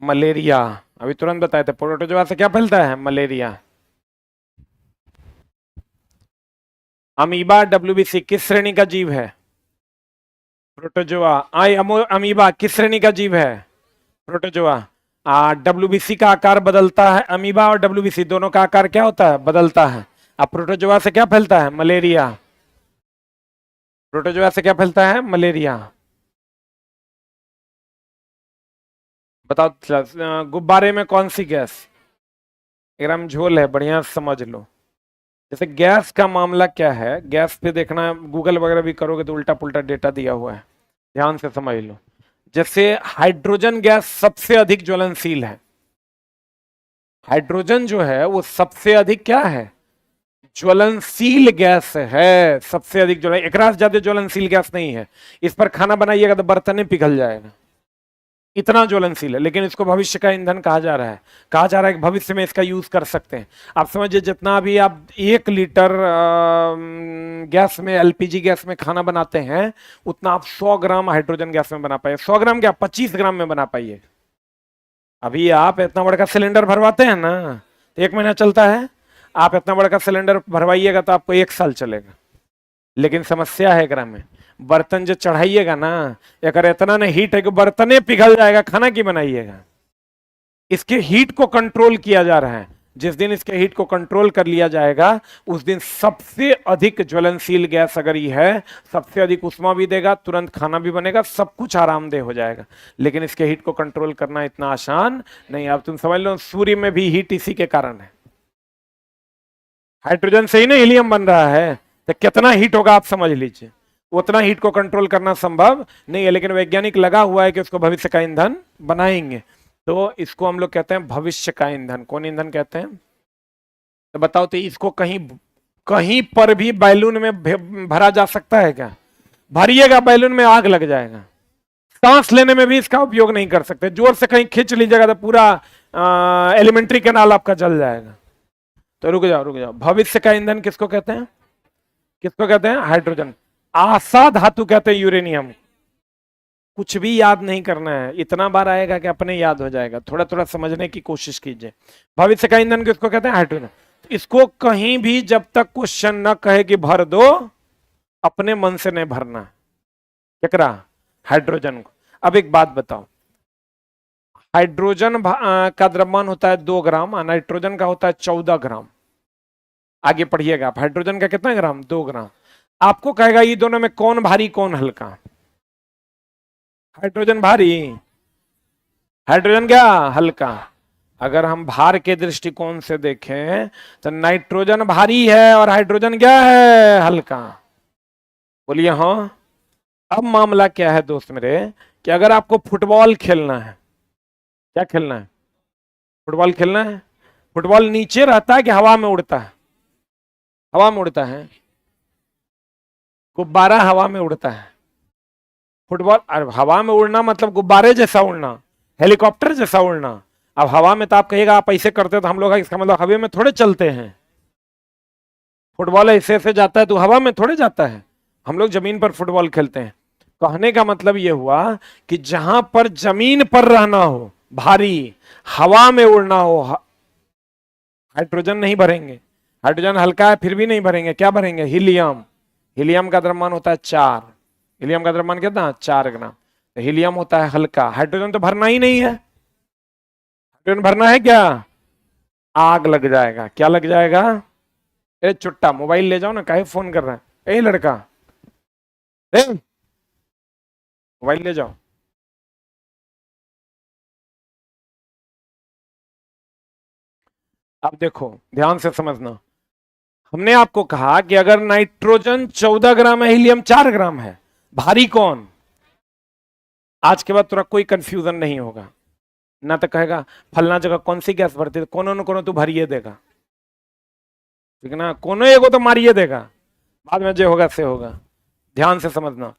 मलेरिया। अभी तुरंत बताए थे, प्रोटोजोआ से क्या फैलता है? मलेरिया। अमीबा डब्ल्यूबीसी किस श्रेणी का जीव है? प्रोटोजोआ। अमीबा किस श्रेणी का जीव है? प्रोटोजोआ। डब्ल्यूबीसी का आकार बदलता है, अमीबा और डब्ल्यूबीसी दोनों का आकार क्या होता है? बदलता है। अब प्रोटोजोआ से क्या फैलता है? मलेरिया। प्रोटोजोआ से क्या फैलता है? मलेरिया। बताओ, गुब्बारे में कौन सी गैस? एकदम झोल है, बढ़िया समझ लो। जैसे गैस का मामला क्या है, गैस पे देखना, गूगल वगैरह भी करोगे तो उल्टा पुल्टा डेटा दिया हुआ है, ध्यान से समझ लो। जैसे हाइड्रोजन गैस सबसे अधिक ज्वलनशील है। हाइड्रोजन जो है वो सबसे अधिक क्या है? ज्वलनशील गैस है, सबसे अधिक ज्वलन। एक ज्यादा ज्वलनशील गैस नहीं है। इस पर खाना बनाइएगा तो बर्तन पिघल जाएगा, इतना ज्वलनशील है। लेकिन इसको भविष्य का ईंधन कहा जा रहा है। कहा जा रहा है कि भविष्य में इसका यूज कर सकते हैं। आप समझिए, जितना भी आप 1 लीटर गैस में, एलपीजी गैस में खाना बनाते हैं, उतना आप 100 ग्राम हाइड्रोजन गैस में बना पाइए। 100 ग्राम क्या, 25 ग्राम में बना पाइए। अभी आप इतना बड़ा सिलेंडर भरवाते हैं ना, तो 1 महीना चलता है। आप इतना बड़ा सिलेंडर भरवाइएगा तो आपको 1 साल चलेगा। लेकिन समस्या है एकरा में, बर्तन जो चढ़ाइएगा ना, अगर इतना ना हीट है कि बर्तने पिघल जाएगा, खाना की बनाइएगा। इसके हीट को कंट्रोल किया जा रहा है। जिस दिन इसके हीट को कंट्रोल कर लिया जाएगा, उस दिन सबसे अधिक ज्वलनशील गैस अगर ये है, सबसे अधिक उष्मा भी देगा, तुरंत खाना भी बनेगा, सब कुछ आरामदेह हो जाएगा। लेकिन इसके हीट को कंट्रोल करना इतना आसान नहीं। अब तुम समझ लो, सूर्य में भी हीट इसी के कारण है। हाइड्रोजन से ही ना हीलियम बन रहा है, तो कितना हीट होगा आप समझ लीजिए। उतना हीट को कंट्रोल करना संभव नहीं है, लेकिन वैज्ञानिक लगा हुआ है कि उसको भविष्य का ईंधन बनाएंगे। तो इसको हम लोग कहते हैं भविष्य का ईंधन। कौन ईंधन कहते हैं? तो बताओ, तो इसको कहीं कहीं पर भी बैलून में भरा जा सकता है क्या? भरिएगा बैलून में, आग लग जाएगा। सांस लेने में भी इसका उपयोग नहीं कर सकते। जोर से कहीं खींच लीजिएगा तो पूरा एलिमेंट्री कैनाल आपका जल जाएगा। तो रुक जाओ रुक जाओ, भविष्य का ईंधन किसको कहते हैं? किसको कहते हैं? हाइड्रोजन। आशा धातु कहते हैं यूरेनियम। कुछ भी याद नहीं करना है, इतना बार आएगा कि अपने याद हो जाएगा। थोड़ा थोड़ा समझने की कोशिश कीजिए। भविष्य का ईंधन किसको कहते हैं? हाइड्रोजन। इसको कहीं भी जब तक क्वेश्चन न कहे कि भर दो, अपने मन से नहीं भरना। क्या करा? हाइड्रोजन को। अब एक बात बताओ, हाइड्रोजन का द्रव्यमान होता है 2 ग्राम, नाइट्रोजन का होता है 14 ग्राम। आगे पढ़िएगा आप, हाइड्रोजन का कितना ग्राम? 2 ग्राम। आपको कहेगा ये दोनों में कौन भारी कौन हल्का? हाइड्रोजन भारी, हाइड्रोजन क्या हल्का। अगर हम भार के दृष्टिकोण से देखें तो नाइट्रोजन भारी है और हाइड्रोजन क्या है? हल्का। बोलिए हाँ। अब मामला क्या है दोस्त मेरे, कि अगर आपको फुटबॉल खेलना है, क्या खेलना है? फुटबॉल खेलना है। फुटबॉल नीचे रहता है कि हवा में उड़ता है? हवा में उड़ता है। गुब्बारा हवा में उड़ता है। फुटबॉल हवा में उड़ना मतलब गुब्बारे जैसा उड़ना, हेलीकॉप्टर जैसा उड़ना। अब हवा में तो आप कहिएगा आप ऐसे करते तो हम लोग, इसका मतलब हवा में थोड़े चलते हैं। फुटबॉल ऐसे ऐसे जाता है तो हवा में थोड़े जाता है, हम लोग जमीन पर फुटबॉल खेलते हैं। कहने का मतलब यह हुआ कि जहां पर जमीन पर रहना हो भारी, हवा में उड़ना हो, हाइड्रोजन नहीं भरेंगे, हाइड्रोजन हल्का है फिर भी नहीं भरेंगे, क्या भरेंगे? हीलियम। हीलियम का द्रव्यमान होता है 4, हीलियम का द्रव्यमान कितना? 4 ग्राम। तो हीलियम होता है हल्का, हाइड्रोजन तो भरना ही नहीं है। हाइड्रोजन भरना है क्या? आग लग जाएगा। क्या लग जाएगा? ए चुट्टा मोबाइल ले जाओ ना, काहे फोन कर रहा है? ए लड़का, मोबाइल ले जाओ। अब देखो ध्यान से समझना, हमने आपको कहा कि अगर नाइट्रोजन 14 ग्राम है, हीलियम 4 ग्राम है, भारी कौन? आज के बाद तुरा कोई कंफ्यूजन नहीं होगा ना, तो कहेगा फलना जगह कौन सी गैस भरती है, कोनो न कोनो तू भरिए देगा, ठीक है ना, कोनो एगो तो मारिए देगा, बाद में जो होगा से होगा। ध्यान से समझना,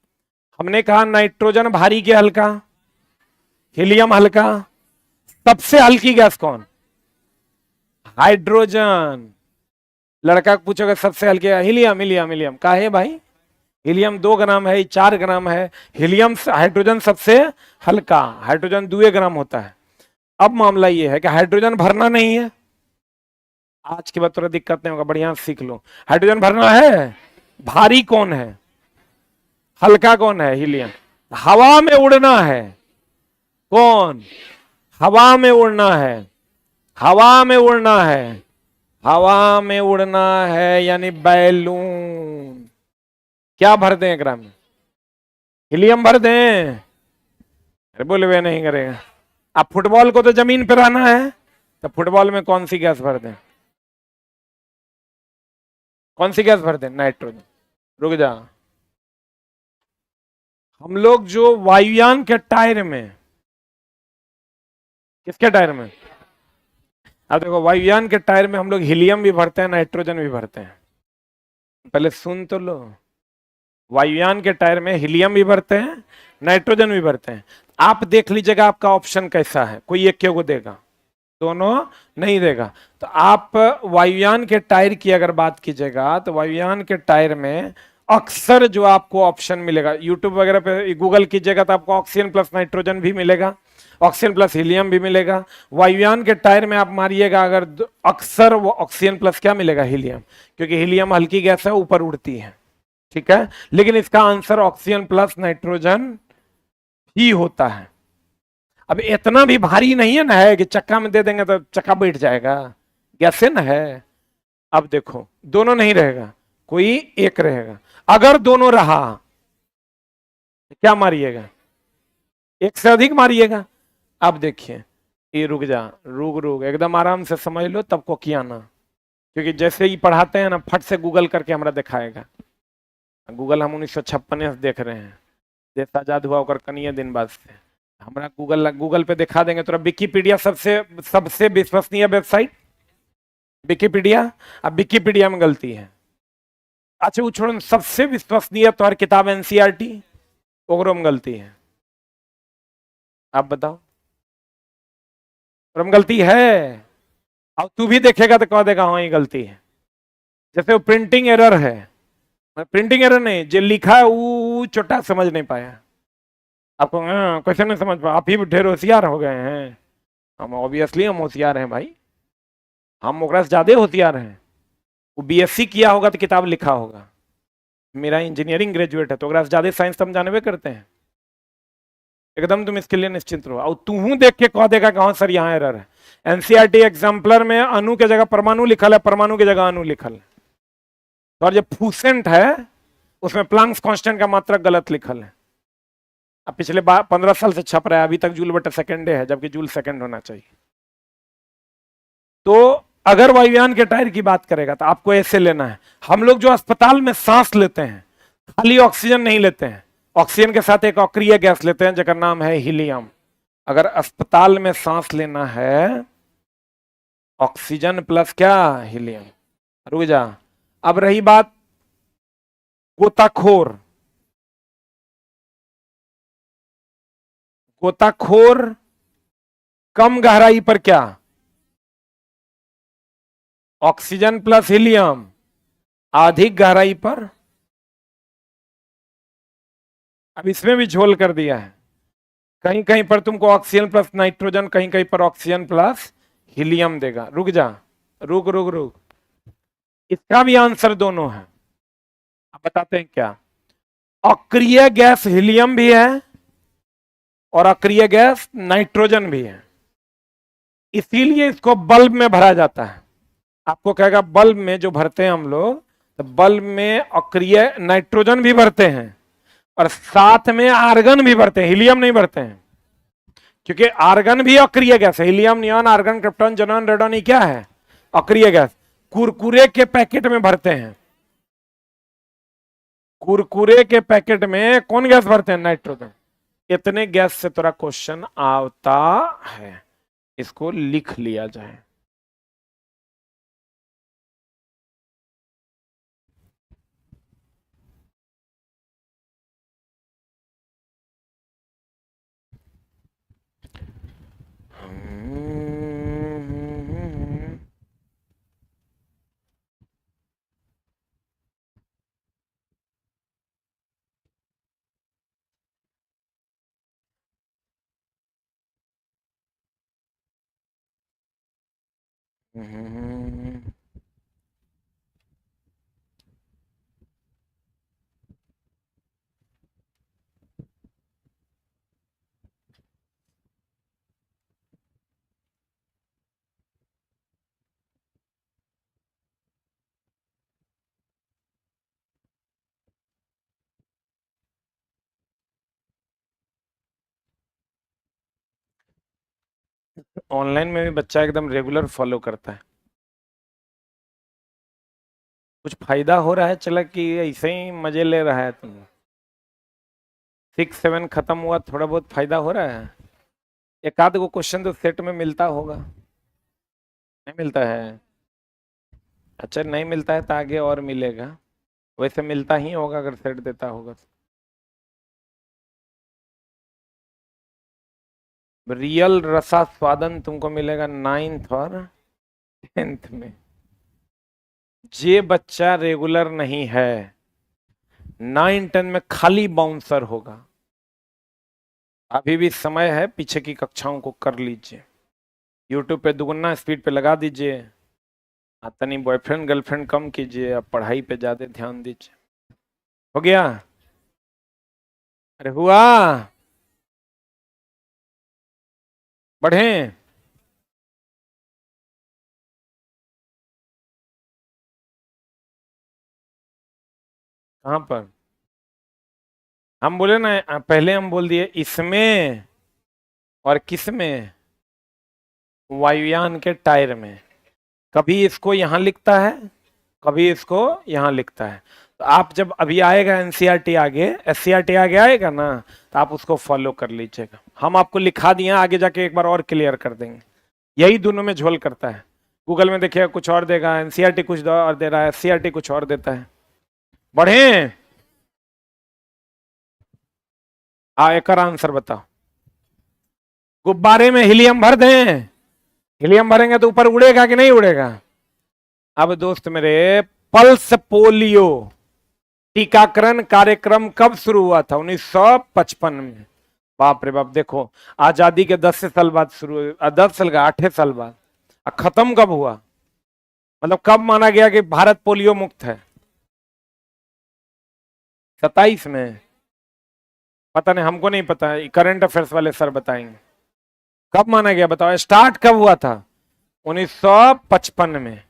हमने कहा नाइट्रोजन भारी के हल्का, हीलियम हल्का, सबसे हल्की गैस कौन? हाइड्रोजन। लड़का पूछोगे सबसे हल्के, हीलियम हीलियम हीलियम। का है भाई? हीलियम 2 ग्राम है, 4 ग्राम है, हीलियम हाइड्रोजन सबसे हल्का, हाइड्रोजन 2 ग्राम होता है। अब मामला ये है कि हाइड्रोजन भरना नहीं है, आज के बाद थोड़ा दिक्कत नहीं होगा, बढ़िया सीख लो। हाइड्रोजन भरना है, भारी कौन है? हल्का कौन है? हीलियम। हवा में उड़ना है कौन? हवा में उड़ना है, हवा में उड़ना है, हवा में उड़ना है यानी बैलून। क्या भर दें ग्राम में? हीलियम भर दें? अरे बोले वे नहीं करेगा। अब फुटबॉल को तो जमीन पर रहना है, तो फुटबॉल में कौन सी गैस भर दें? कौन सी गैस भर दें? नाइट्रोजन। रुक जा, हम लोग जो वायुयान के टायर में, किसके टायर में? अब देखो वायुयान के टायर में हम लोग हीलियम भी भरते हैं, नाइट्रोजन भी भरते हैं। पहले सुन तो लो, वायुयान के टायर में हीलियम भी भरते हैं, नाइट्रोजन भी भरते हैं। आप देख लीजिएगा आपका ऑप्शन कैसा है, कोई एक को देगा, दोनों नहीं देगा। तो आप वायुयान के टायर की अगर बात कीजिएगा तो वायुयान के टायर में अक्सर जो आपको ऑप्शन मिलेगा, यूट्यूब वगैरह पे गूगल कीजिएगा तो आपको ऑक्सीजन प्लस नाइट्रोजन भी मिलेगा, ऑक्सीजन प्लस हीलियम भी मिलेगा। वायुयान के टायर में आप मारिएगा अगर, अक्सर वो ऑक्सीजन प्लस क्या मिलेगा? हीलियम, क्योंकि हीलियम हल्की गैस है, ऊपर उड़ती है, ठीक है। लेकिन इसका आंसर ऑक्सीजन प्लस नाइट्रोजन ही होता है। अब इतना भी भारी नहीं है ना, है कि चक्का में दे देंगे तो चक्का बैठ जाएगा, गैस है ना है। अब देखो दोनों नहीं रहेगा, कोई एक रहेगा। अगर दोनों रहा तो क्या मारिएगा? एक से अधिक मारिएगा। अब देखिए, ये रुक जा, रुक रुक एकदम आराम से समझ लो, तब को किया ना, क्योंकि जैसे ही पढ़ाते हैं ना फट से गूगल करके हमारा दिखाएगा। गूगल हम 1956 से देख रहे हैं, देश आजाद हुआ होकर कनिए दिन बाद से हमारा गूगल पे दिखा देंगे। तो विकीपीडिया सबसे सबसे विश्वसनीय वेबसाइट विकीपीडिया। अब विकीपीडिया में गलती है, अच्छा वो छोड़ो, सबसे विश्वसनीय तो किताब एनसीईआरटी, ओकरो में गलती है। आप बताओ, ओकरो में गलती है? अब तू भी देखेगा तो कह देगा हाँ ये गलती है। जैसे वो प्रिंटिंग एरर है, प्रिंटिंग एरर नहीं, जो लिखा है वो छोटा समझ नहीं पाया। आपको क्वेश्चन नहीं समझ पाया, आप ही ढेर होशियार हो गए हैं। हम ऑब्वियसली हम होशियार हैं भाई, हम ओकरा से ज्यादा होशियार हैं। वो बीएससी किया होगा तो किताब लिखा होगा, मेरा इंजीनियरिंग ग्रेजुएट है तो ओकरा से ज्यादा साइंस हम जानवे करते हैं। एकदम तुम इसके लिए निश्चिंत रहो। और तू देख के कह देगा कि हाँ सर यहाँ एरर है। एनसीईआरटी एग्जाम्पलर में अणु के जगह परमाणु लिखल है, परमाणु की जगह अणु लिखल है। और जो फूसेंट है उसमें प्लांक्स कांस्टेंट का मात्रक गलत लिखल है। अब पिछले 15 साल से छप रहा है, अभी तक जूल बटा सेकेंड है, जबकि जूल सेकेंड होना चाहिए। तो अगर वायुयान के टायर की बात करेगा तो आपको ऐसे लेना है। हम लोग जो अस्पताल में सांस लेते हैं, खाली ऑक्सीजन नहीं लेते हैं, ऑक्सीजन के साथ एक अक्रिय गैस लेते हैं जिसका नाम है हीलियम। अगर अस्पताल में सांस लेना है, ऑक्सीजन प्लस क्या? हीलियम। रुक जा, अब रही बात गोताखोर। गोताखोर कम गहराई पर क्या? Oxygen plus helium. अधिक गहराई पर, अब इसमें भी झोल कर दिया है। कहीं कहीं पर तुमको ऑक्सीजन प्लस नाइट्रोजन, कहीं कहीं पर ऑक्सीजन प्लस हीलियम देगा। रुक जा, रुक रुक रुक, इसका भी आंसर दोनों है। अब बताते हैं क्या। अक्रिय गैस हीलियम भी है और अक्रिय गैस नाइट्रोजन भी है, इसीलिए इसको बल्ब में भरा जाता है। आपको कहेगा बल्ब में जो भरते हैं हम लोग, तो बल्ब में अक्रिय नाइट्रोजन भी भरते हैं और साथ में आर्गन भी भरते हैं, हीलियम नहीं भरते हैं। क्योंकि आर्गन भी अक्रिय गैस है। Helium, neon, argon, krypton, xenon, radon, ये क्या है? अक्रिय गैस। कुरकुरे के पैकेट में भरते हैं, कुरकुरे के पैकेट में कौन गैस भरते हैं? नाइट्रोजन। इतने गैस से थोड़ा क्वेश्चन आता है, इसको लिख लिया जाए। ऑनलाइन में भी बच्चा एकदम रेगुलर फॉलो करता है। कुछ फायदा हो रहा है चला कि ऐसे ही मजे ले रहा है? तुम 6 7 खत्म हुआ, थोड़ा बहुत फायदा हो रहा है? एक आध को क्वेश्चन तो सेट में मिलता होगा, नहीं मिलता है? अच्छा, नहीं मिलता है तो आगे और मिलेगा। वैसे मिलता ही होगा अगर सेट देता होगा तो। रियल रसास्वादन तुमको मिलेगा 9th और 10th में। जे बच्चा रेगुलर नहीं है 9 10 में खाली बाउंसर होगा। अभी भी समय है, पीछे की कक्षाओं को कर लीजिए। यूट्यूब पे दुगुना स्पीड पे लगा दीजिए, तनी बॉयफ्रेंड गर्लफ्रेंड कम कीजिए, अब पढ़ाई पे ज्यादा ध्यान दीजिए। हो गया? अरे हुआ? बढ़े? कहां पर? हम बोले ना, पहले हम बोल दिए इसमें और किसमें? वायुयान के टायर में। कभी इसको यहां लिखता है, कभी इसको यहां लिखता है। तो आप जब अभी आएगा एनसीईआरटी आगे, एससीईआरटी आगे आएगा ना, तो आप उसको फॉलो कर लीजिएगा। हम आपको लिखा दिए, आगे जाके एक बार और क्लियर कर देंगे। यही दोनों में झोल करता है। गूगल में देखिएगा कुछ और देगा, एनसीईआरटी कुछ और दे रहा है, एससीईआरटी कुछ और देता है। बढ़े? एक और आंसर बताओ। गुब्बारे में हीलियम भर दें, हीलियम भरेंगे तो ऊपर उड़ेगा कि नहीं उड़ेगा? अब दोस्त मेरे, पल्स पोलियो टीकाकरण कार्यक्रम कब शुरू हुआ था? 1955 में। बाप रे बाप, देखो आजादी के 10 साल बाद शुरू, 10 साल का 8 साल बाद। खत्म कब हुआ? मतलब कब माना गया कि भारत पोलियो मुक्त है? 27 में? पता नहीं, हमको नहीं पता, करंट अफेयर्स वाले सर बताएंगे। कब माना गया बताओ, स्टार्ट कब हुआ था? 1955 में।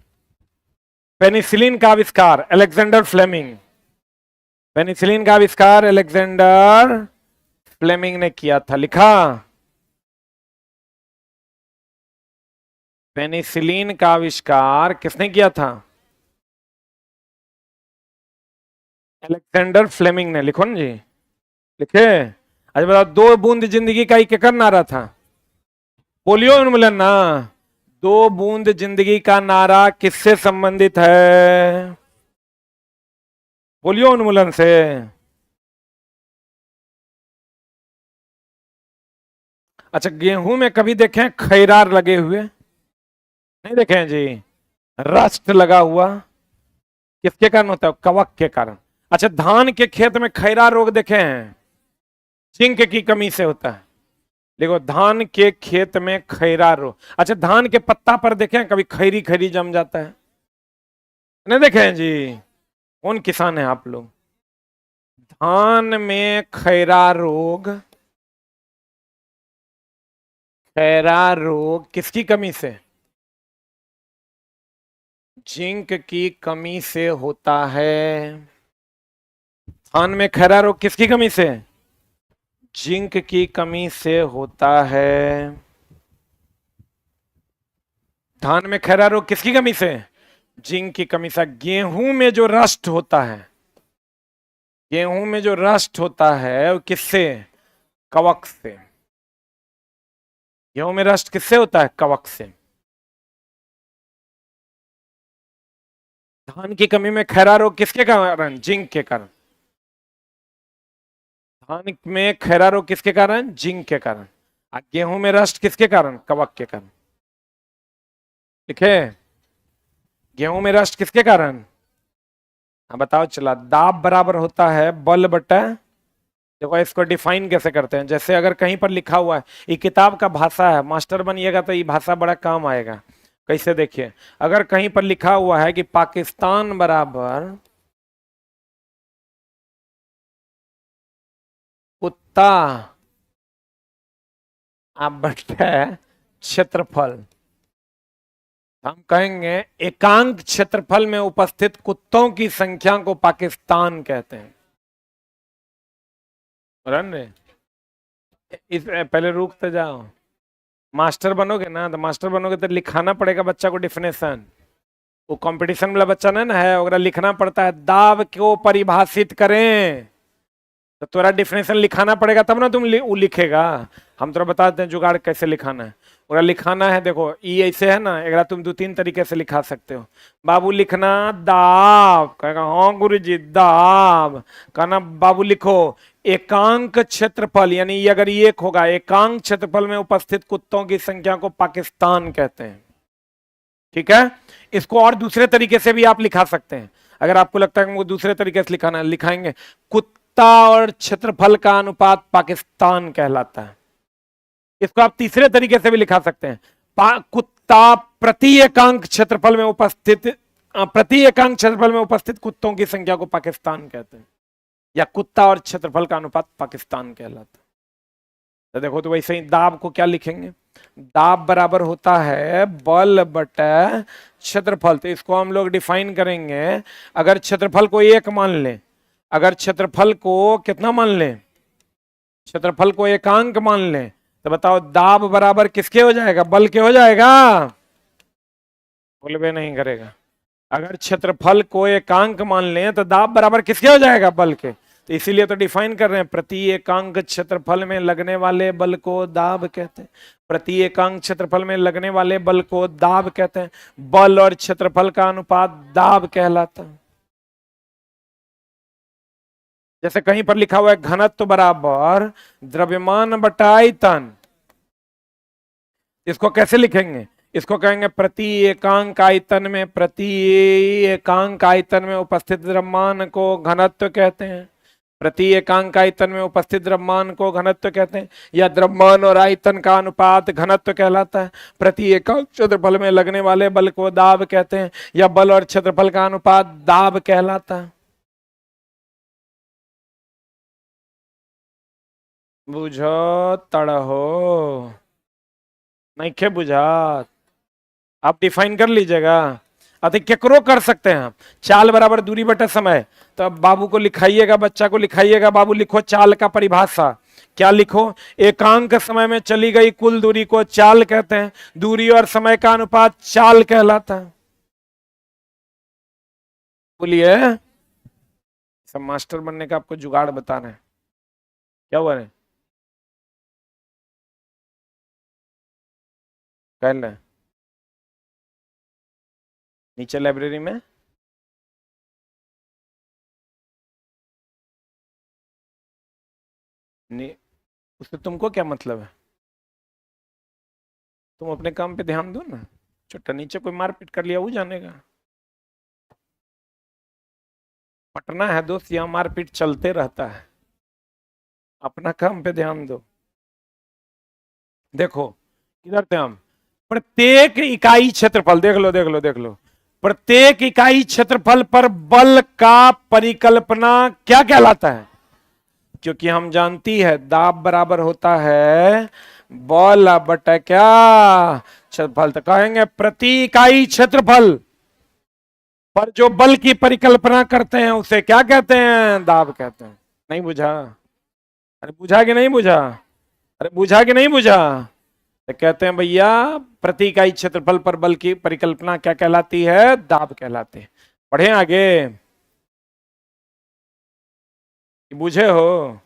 पेनिसिलिन का आविष्कार अलेक्जेंडर फ्लेमिंग, पेनिसिलिन का आविष्कार अलेक्जेंडर फ्लेमिंग ने किया था। लिखा? पेनिसिलिन का आविष्कार किसने किया था? अलेक्जेंडर फ्लेमिंग ने। लिखो ना जी, लिखे। अच्छा बताओ, 2 बूंद जिंदगी का एक नारा था? पोलियो उन्मूलन ना। 2 बूंद जिंदगी का नारा किससे संबंधित है? पोलियो उन्मूलन से। अच्छा, गेहूं में कभी देखे हैं खैरार लगे हुए? नहीं देखे हैं जी। रस्ट लगा हुआ किसके कारण होता है? कवक के कारण। अच्छा, धान के खेत में खैरा रोग देखे हैं? जिंक की कमी से होता है। देखो, धान के खेत में खैरा रोग। अच्छा, धान के पत्ता पर देखे हैं कभी खैरी खैरी जम जाता है? नहीं देखे हैं जी। कौन किसान है आप लोग? धान में खैरा रोग किसकी कमी से? जिंक की कमी से होता है। धान में खैरा रोग किसकी कमी से? जिंक की कमी से होता है। धान में खैरा रोग किसकी कमी से? जिंक की कमी से। गेहूं में जो रस्ट होता है, गेहूं में जो रस्ट होता है वो किससे? कवक से। गेहूं में रस्ट किससे होता है? कवक से। धान की कमी में खैरा रोग किसके कारण? जिंक के कारण। धान में खैरा रोग किसके कारण? जिंक के कारण। गेहूं में रस्ट किसके कारण? कवक के कारण। लिखे? गेहूं में रस्ट किसके कारण? हाँ बताओ। चला, दाब बराबर होता है बल बटा। देखो इसको डिफाइन कैसे करते हैं। जैसे अगर कहीं पर लिखा हुआ है, ये किताब का भाषा है, मास्टर बनिएगा तो ये भाषा बड़ा काम आएगा। कैसे? देखिए, अगर कहीं पर लिखा हुआ है कि पाकिस्तान बराबर कुत्ता बटा क्षेत्रफल, हम कहेंगे एकांक क्षेत्रफल में उपस्थित कुत्तों की संख्या को पाकिस्तान कहते हैं। रन रे, इस पहले रुक तो जाओ। मास्टर बनोगे ना, तो मास्टर बनोगे तो लिखाना पड़ेगा बच्चा को डिफिनेशन। वो कंपटीशन वाला बच्चा नहीं ना है, ओकरा लिखना पड़ता है दाब को परिभाषित करें। तो तोरा डिफिनेशन लिखाना पड़ेगा तब ना तुम वो लिखेगा। हम तोरा बता देते हैं जुगाड़ कैसे लिखाना है। ओकरा लिखाना है, देखो ई ऐसे है ना, एकरा तुम दो तीन तरीके से लिखा सकते हो। बाबू लिखना दाब, कहेगा हाँ गुरु जी दाब। कहना बाबू लिखो एकांक क्षेत्रफल, यानी ये अगर ये एक होगा, एकांक क्षेत्रफल में उपस्थित कुत्तों की संख्या को पाकिस्तान कहते हैं। ठीक है? इसको और दूसरे तरीके से भी आप लिखा सकते हैं। अगर आपको लगता है कि मुझे दूसरे तरीके से लिखाना है, लिखाएंगे कुत्ता और क्षेत्रफल का अनुपात पाकिस्तान कहलाता है। इसको आप तीसरे तरीके से भी लिखा सकते हैं, कुत्ता प्रति एकांक क्षेत्रफल में उपस्थित, प्रति एकांक क्षेत्रफल में उपस्थित कुत्तों की संख्या को पाकिस्तान कहते हैं, या कुत्ता और क्षेत्रफल का अनुपात पाकिस्तान कहलाता है। तो देखो, तो वैसे ही दाब को क्या लिखेंगे? दाब बराबर होता है बल बटा क्षेत्रफल। तो इसको हम लोग डिफाइन करेंगे। अगर क्षेत्रफल को 1 मान लें, अगर क्षेत्रफल को कितना मान लें? क्षेत्रफल को एकांक मान लें, तो बताओ दाब बराबर किसके हो जाएगा? बल के हो जाएगा। बोलबे नहीं करेगा। अगर क्षेत्रफल को एकांक मान लें तो दाब बराबर किसके हो जाएगा? बल के। तो इसीलिए तो डिफाइन कर रहे हैं, प्रति एकांक क्षेत्रफल में लगने वाले बल को दाब कहते हैं। प्रति एकांक क्षेत्रफल में लगने वाले बल को दाब कहते हैं। बल और क्षेत्रफल का अनुपात दाब कहलाता है। जैसे कहीं पर लिखा हुआ है घनत्व बराबर द्रव्यमान बटा आयतन, इसको कैसे लिखेंगे? इसको कहेंगे प्रति एकांक आयतन में, प्रति एकांक आयतन में उपस्थित द्रव्यमान को घनत्व कहते हैं। प्रति एकांक आयतन में उपस्थित द्रव्यमान को घनत्व कहते हैं, या द्रव्यमान और आयतन का अनुपात घनत्व कहलाता है। प्रति एकांक क्षेत्रफल में लगने वाले बल को दाब कहते हैं, या बल और क्षेत्रफल का अनुपात दाब कहलाता है। बुझो तड़हो नहीं के बुझात, आप डिफाइन कर लीजिएगा। अति केकरो कर सकते हैं आप। चाल बराबर दूरी बटे समय, तो अब बाबू को लिखाइएगा, बच्चा को लिखाइएगा, बाबू लिखो चाल का परिभाषा। क्या लिखो? एकांक समय में चली गई कुल दूरी को चाल कहते हैं। दूरी और समय का अनुपात चाल कहलाता है। बोलिए। सब मास्टर बनने का आपको जुगाड़ बता रहे हैं। क्या हुआ है? कह रहे हैं नीचे लाइब्रेरी में। उससे तुमको क्या मतलब है? तुम अपने काम पे ध्यान दो ना। छोटा नीचे कोई मारपीट कर लिया वो जानेगा। पटना है दोस्त, यहाँ मारपीट चलते रहता है। अपना काम पे ध्यान दो। देखो किधर थे हम? प्रत्येक इकाई क्षेत्रफल, देख लो देख लो देख लो, प्रत्येक इकाई क्षेत्रफल पर बल का परिकल्पना क्या कहलाता है? क्योंकि हम जानती है दाब बराबर होता है बल बटा क्या, क्षेत्रफल। तो कहेंगे प्रति इकाई क्षेत्रफल पर जो बल की परिकल्पना करते हैं उसे क्या कहते हैं? दाब कहते हैं। नहीं बुझा? अरे बुझा कि नहीं बुझा? अरे बुझा कि नहीं बुझा? तो कहते हैं भैया प्रति इकाई क्षेत्रफल पर बल की परिकल्पना क्या कहलाती है? दाब कहलाते हैं। पढ़े आगे? बुझे हो?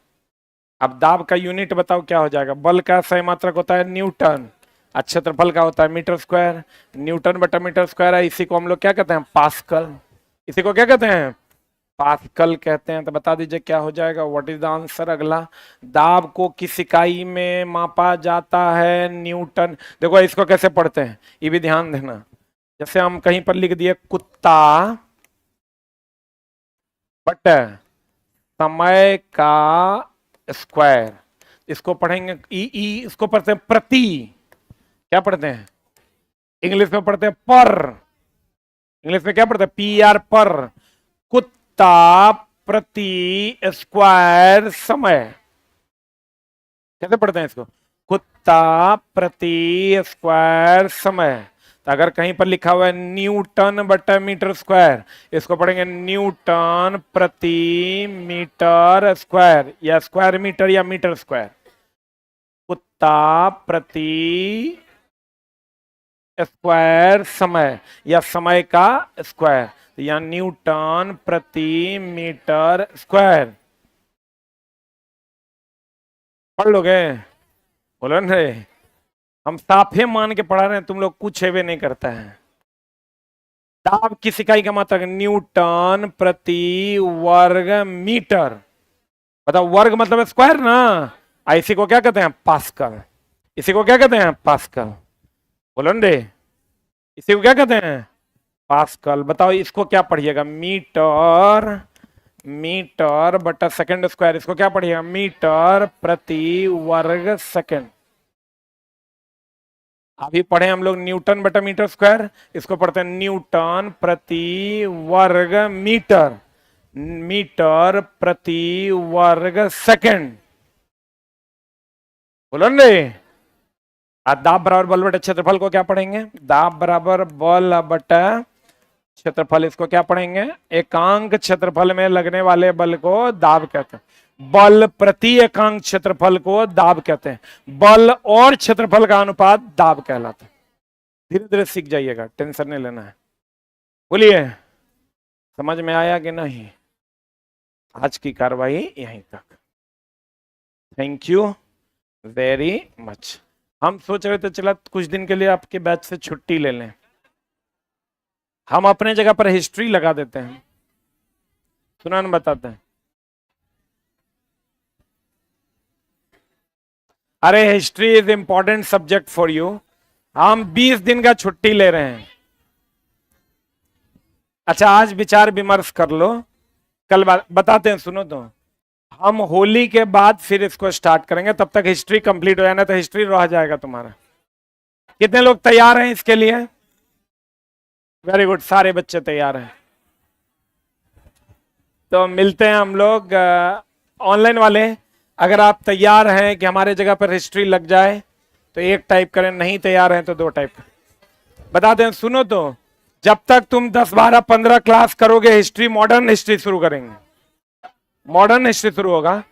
अब दाब का यूनिट बताओ क्या हो जाएगा? बल का सही मात्रक होता है न्यूटन, और क्षेत्रफल का होता है मीटर स्क्वायर। न्यूटन बटा मीटर स्क्वायर है, इसी को हम लोग क्या कहते हैं? पास्कल। इसी को क्या कहते हैं? पास्कल कहते हैं। तो बता दीजिए क्या हो जाएगा? What is the answer? अगला, दाब को किस इकाई में मापा जाता है? न्यूटन। देखो इसको कैसे पढ़ते हैं ये भी ध्यान देना। जैसे हम कहीं पर लिख दिए कुत्ता बट समय का स्क्वायर, इसको पढ़ेंगे ई इसको पढ़ते हैं प्रति। क्या पढ़ते हैं? इंग्लिश में पढ़ते हैं पर। इंग्लिश में क्या पढ़ते हैं? पी आर पर। कुत्ता प्रति स्क्वायर समय। कैसे पढ़ते हैं इसको? कुत्ता प्रति स्क्वायर समय। तो अगर कहीं पर लिखा हुआ है न्यूटन बटा मीटर स्क्वायर, इसको पढ़ेंगे न्यूटन प्रति मीटर स्क्वायर, या स्क्वायर मीटर या मीटर स्क्वायर। कुत्ता प्रति स्क्वायर समय या समय का स्क्वायर, या न्यूटन प्रति मीटर स्क्वायर। पढ़ लोगे? बोलो ना रे, हम साफे मान के पढ़ा रहे हैं, तुम लोग कुछ भी नहीं करता है। दाब किस इकाई का मात्रक? न्यूटन प्रति वर्ग मीटर। बताओ वर्ग मतलब स्क्वायर ना, इसी को क्या कहते हैं? पास्कल। इसी को क्या कहते हैं? पास्कल। बोलो ना रे, इसी को क्या कहते हैं? पास्कल। बताओ इसको क्या पढ़िएगा? मीटर, मीटर बटा सेकंड स्क्वायर, इसको क्या पढ़िएगा? मीटर प्रति वर्ग सेकंड। अभी पढ़े हम लोग न्यूटन बटा मीटर स्क्वायर, इसको पढ़ते हैं न्यूटन प्रति वर्ग मीटर, मीटर प्रति वर्ग सेकंड। बोलो ना रे। दाब बराबर बल बटा क्षेत्रफल को क्या पढ़ेंगे? दाब बराबर बल बटा क्षेत्रफल, इसको क्या पढ़ेंगे? एकांक क्षेत्रफल में लगने वाले बल को दाब कहते हैं। बल प्रति एकांक क्षेत्रफल को दाब कहते हैं। बल और क्षेत्रफल का अनुपात दाब कहलाता है। धीरे धीरे सीख जाइएगा, टेंशन नहीं लेना है। बोलिए समझ में आया कि नहीं? आज की कार्रवाई यहीं तक। Thank you very much. हम सोच रहे थे चला कुछ दिन के लिए आपके बैच से छुट्टी ले लें, हम अपने जगह पर हिस्ट्री लगा देते हैं। सुना न बताते हैं। अरे history is important subject for you. हम 20 दिन का छुट्टी ले रहे हैं। अच्छा आज विचार विमर्श कर लो, कल बताते हैं। सुनो तो, हम होली के बाद फिर इसको स्टार्ट करेंगे, तब तक हिस्ट्री कंप्लीट हो जाना, तो हिस्ट्री रह जाएगा तुम्हारा। कितने लोग तैयार हैं इसके लिए? वेरी गुड, सारे बच्चे तैयार हैं। तो मिलते हैं हम लोग। ऑनलाइन वाले अगर आप तैयार हैं कि हमारे जगह पर हिस्ट्री लग जाए तो एक टाइप करें, नहीं तैयार हैं तो 2 टाइप करें। बता दें, सुनो तो, जब तक तुम 10, 12, 15 क्लास करोगे हिस्ट्री, मॉडर्न हिस्ट्री शुरू करेंगे। मॉडर्न हिस्ट्री शुरू होगा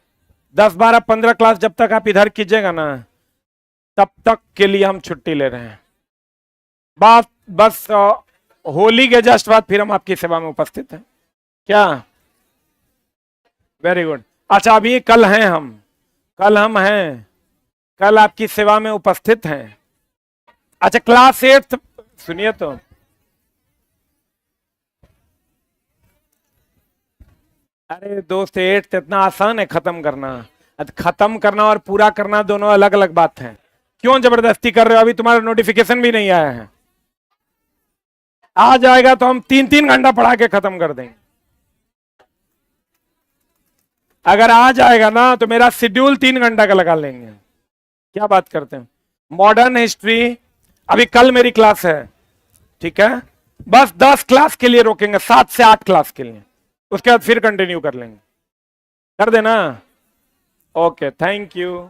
10, 12, 15 क्लास जब तक आप इधर कीजिएगा ना, तब तक के लिए हम छुट्टी ले रहे हैं। बात बस होली के जस्ट बाद फिर हम आपकी सेवा में उपस्थित हैं। क्या? Very good. अच्छा अभी कल हैं हम, कल हम हैं, कल आपकी सेवा में उपस्थित हैं। अच्छा क्लास 8 सुनिए तो, अरे दोस्त 8 इतना आसान है खत्म करना। खत्म करना और पूरा करना दोनों अलग अलग बात है। क्यों जबरदस्ती कर रहे हो? अभी तुम्हारा नोटिफिकेशन भी नहीं आया है। आ जाएगा तो हम 3-3 घंटा पढ़ा के खत्म कर देंगे। अगर आ जाएगा ना तो मेरा शेड्यूल 3 घंटा का लगा लेंगे। क्या बात करते हैं? मॉडर्न हिस्ट्री अभी कल मेरी क्लास है, ठीक है? बस 10 क्लास के लिए रोकेंगे, 7 से 8 क्लास के लिए, उसके बाद फिर कंटिन्यू कर लेंगे। कर देना। Okay, thank you.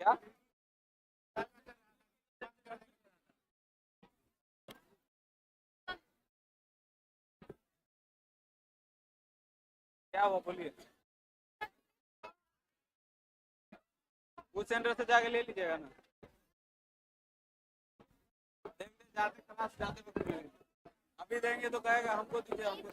क्या क्या हुआ बोलिए। उस सेंटर से जाके ले लीजिएगा ना। देंगे जाते क्लास जाते वक्त मिलेंगे। अभी देंगे तो कहेगा हमको दीजिए हमको।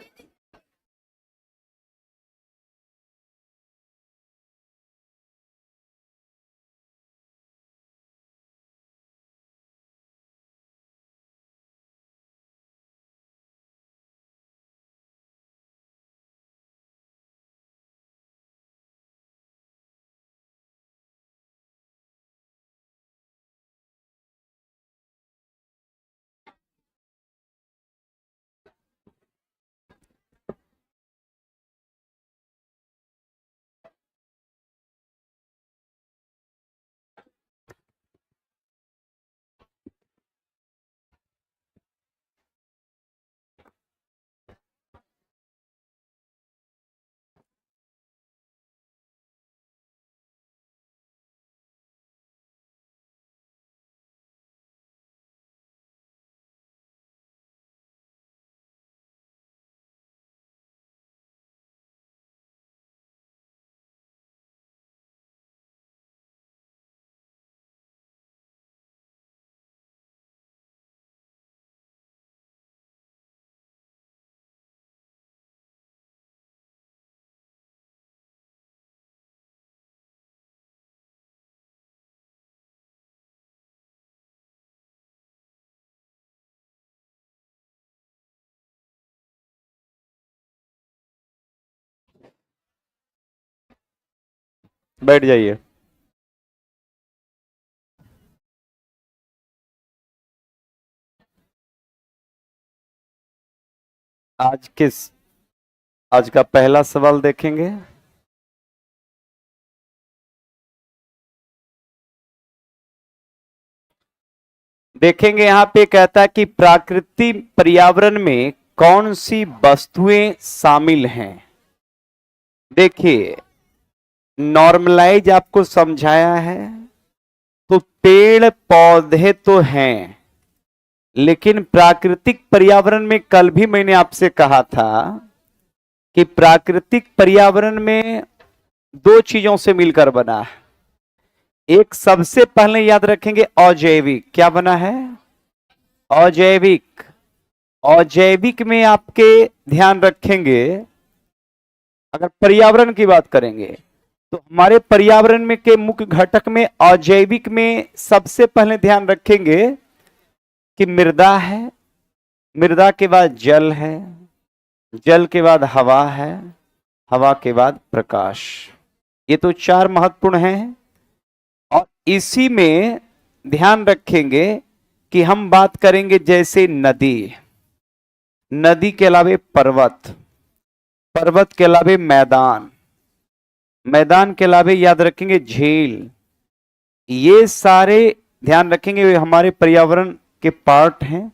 बैठ जाइए। आज का पहला सवाल देखेंगे। देखेंगे यहां पे कहता है कि प्राकृतिक पर्यावरण में कौन सी वस्तुएं शामिल हैं। देखिए, नॉर्मलाइज आपको समझाया है तो पेड़ पौधे तो हैं, लेकिन प्राकृतिक पर्यावरण में कल भी मैंने आपसे कहा था कि प्राकृतिक पर्यावरण में दो चीजों से मिलकर बना है। एक सबसे पहले याद रखेंगे अजैविक। क्या बना है? अजैविक। अजैविक में आपके ध्यान रखेंगे, अगर पर्यावरण की बात करेंगे तो हमारे पर्यावरण में के मुख्य घटक में अजैविक में सबसे पहले ध्यान रखेंगे कि मृदा है, मृदा के बाद जल है, जल के बाद हवा है, हवा के बाद प्रकाश। ये तो चार महत्वपूर्ण हैं। और इसी में ध्यान रखेंगे कि हम बात करेंगे जैसे नदी, नदी के अलावे पर्वत, पर्वत के अलावे मैदान, मैदान के अलावे याद रखेंगे झील। ये सारे ध्यान रखेंगे वे हमारे पर्यावरण के पार्ट हैं।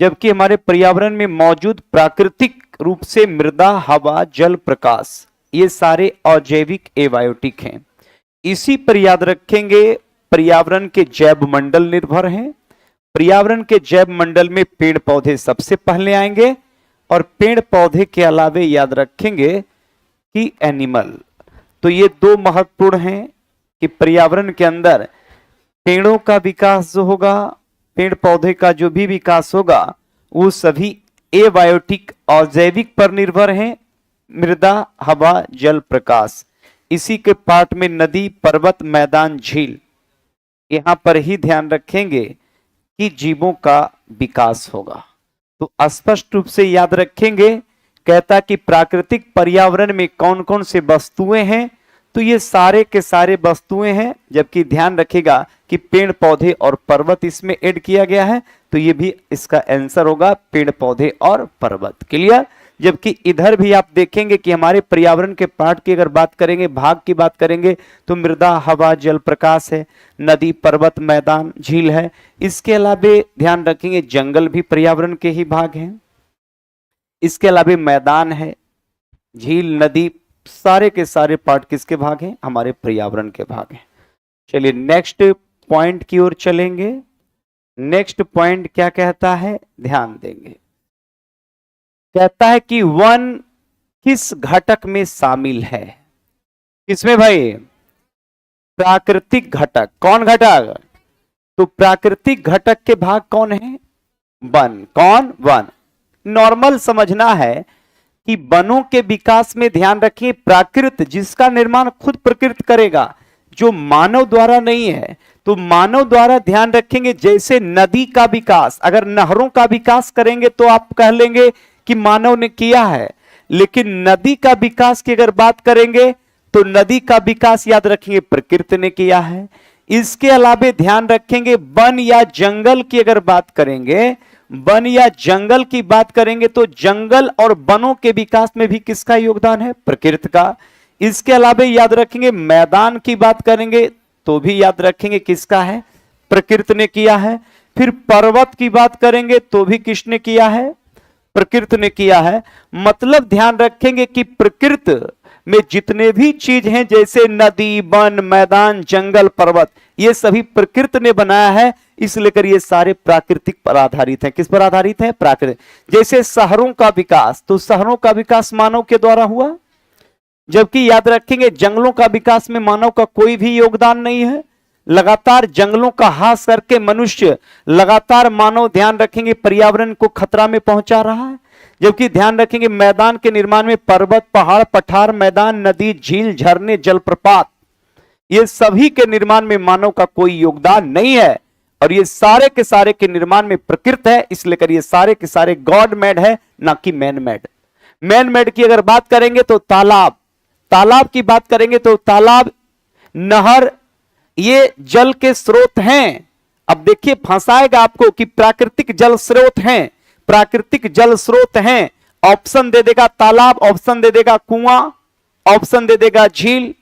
जबकि हमारे पर्यावरण में मौजूद प्राकृतिक रूप से मृदा, हवा, जल, प्रकाश, ये सारे अजैविक एबायोटिक हैं। इसी पर याद रखेंगे पर्यावरण के जैव मंडल निर्भर हैं। पर्यावरण के जैव मंडल में पेड़ पौधे सबसे पहले आएंगे और पेड़ पौधे के अलावे याद रखेंगे कि एनिमल। तो ये दो महत्वपूर्ण हैं कि पर्यावरण के अंदर पेड़ों का विकास जो होगा, पेड़ पौधे का जो भी विकास होगा, वो सभी एबायोटिक और जैविक पर निर्भर हैं। मृदा, हवा, जल, प्रकाश, इसी के पार्ट में नदी, पर्वत, मैदान, झील, यहां पर ही ध्यान रखेंगे कि जीवों का विकास होगा। तो स्पष्ट रूप से याद रखेंगे, कहता कि प्राकृतिक पर्यावरण में कौन कौन से वस्तुएं हैं, तो ये सारे के सारे वस्तुएं हैं। जबकि ध्यान रखिएगा कि पेड़ पौधे और पर्वत इसमें ऐड किया गया है, तो ये भी इसका आंसर होगा, पेड़ पौधे और पर्वत। क्लियर। जबकि इधर भी आप देखेंगे कि हमारे पर्यावरण के पार्ट की अगर बात करेंगे, भाग की बात करेंगे, तो मृदा, हवा, जल, प्रकाश है, नदी, पर्वत, मैदान, झील है। इसके अलावे ध्यान रखेंगे जंगल भी पर्यावरण के ही भाग हैं। इसके अलावे मैदान है, झील, नदी, सारे के सारे पार्ट किसके भाग हैं? हमारे पर्यावरण के भाग हैं। चलिए नेक्स्ट पॉइंट की ओर चलेंगे। नेक्स्ट पॉइंट क्या कहता है, ध्यान देंगे। कहता है कि वन किस घटक में शामिल है? किसमें भाई? प्राकृतिक घटक। कौन घटक? तो प्राकृतिक घटक के भाग कौन है? वन। कौन? वन। नॉर्मल समझना है कि वनों के विकास में ध्यान रखिए, प्राकृत जिसका निर्माण खुद प्रकृति करेगा, जो मानव द्वारा नहीं है। तो मानव द्वारा ध्यान रखेंगे, जैसे नदी का विकास, अगर नहरों का विकास करेंगे तो आप कह लेंगे कि मानव ने किया है। लेकिन नदी का विकास की अगर बात करेंगे तो नदी का विकास याद रखेंगे प्रकृति ने किया है। इसके अलावे ध्यान रखेंगे वन या जंगल की अगर बात करेंगे, वन या जंगल की बात करेंगे तो जंगल और वनों के विकास में भी किसका योगदान है? प्रकृति का। इसके अलावा याद रखेंगे मैदान की बात करेंगे तो भी याद रखेंगे किसका है? प्रकृति ने किया है। फिर पर्वत की बात करेंगे तो भी किसने किया है? प्रकृति ने किया है। मतलब ध्यान रखेंगे कि प्रकृति में जितने भी चीज हैं, जैसे नदी, वन, मैदान, जंगल, पर्वत, ये सभी प्रकृति ने बनाया है। इसलिए ये सारे प्राकृतिक पर आधारित हैं। किस पर आधारित है? प्राकृतिक। जैसे शहरों का विकास, तो शहरों का विकास मानव के द्वारा हुआ, जबकि याद रखेंगे जंगलों का विकास में मानव का कोई भी योगदान नहीं है। लगातार जंगलों का हास करके मनुष्य लगातार मानव ध्यान रखेंगे पर्यावरण को खतरा में पहुंचा रहा है। जबकि ध्यान रखेंगे मैदान के निर्माण में पर्वत, पहाड़, पठार, मैदान, नदी, झील, झरने, जलप्रपात, ये सभी के निर्माण में मानव का कोई योगदान नहीं है। और ये सारे के सारे के निर्माण में प्रकृति है। इसलिए ये सारे के सारे गॉड मेड है, ना कि मैन मेड। मैन मेड की अगर बात करेंगे तो तालाब, तालाब की बात करेंगे तो तालाब, नहर, ये जल के स्रोत हैं। अब देखिए फंसाएगा आपको कि प्राकृतिक जल स्रोत हैं, प्राकृतिक जल स्रोत हैं। ऑप्शन दे देगा तालाब, ऑप्शन दे देगा कुआं, ऑप्शन दे देगा झील।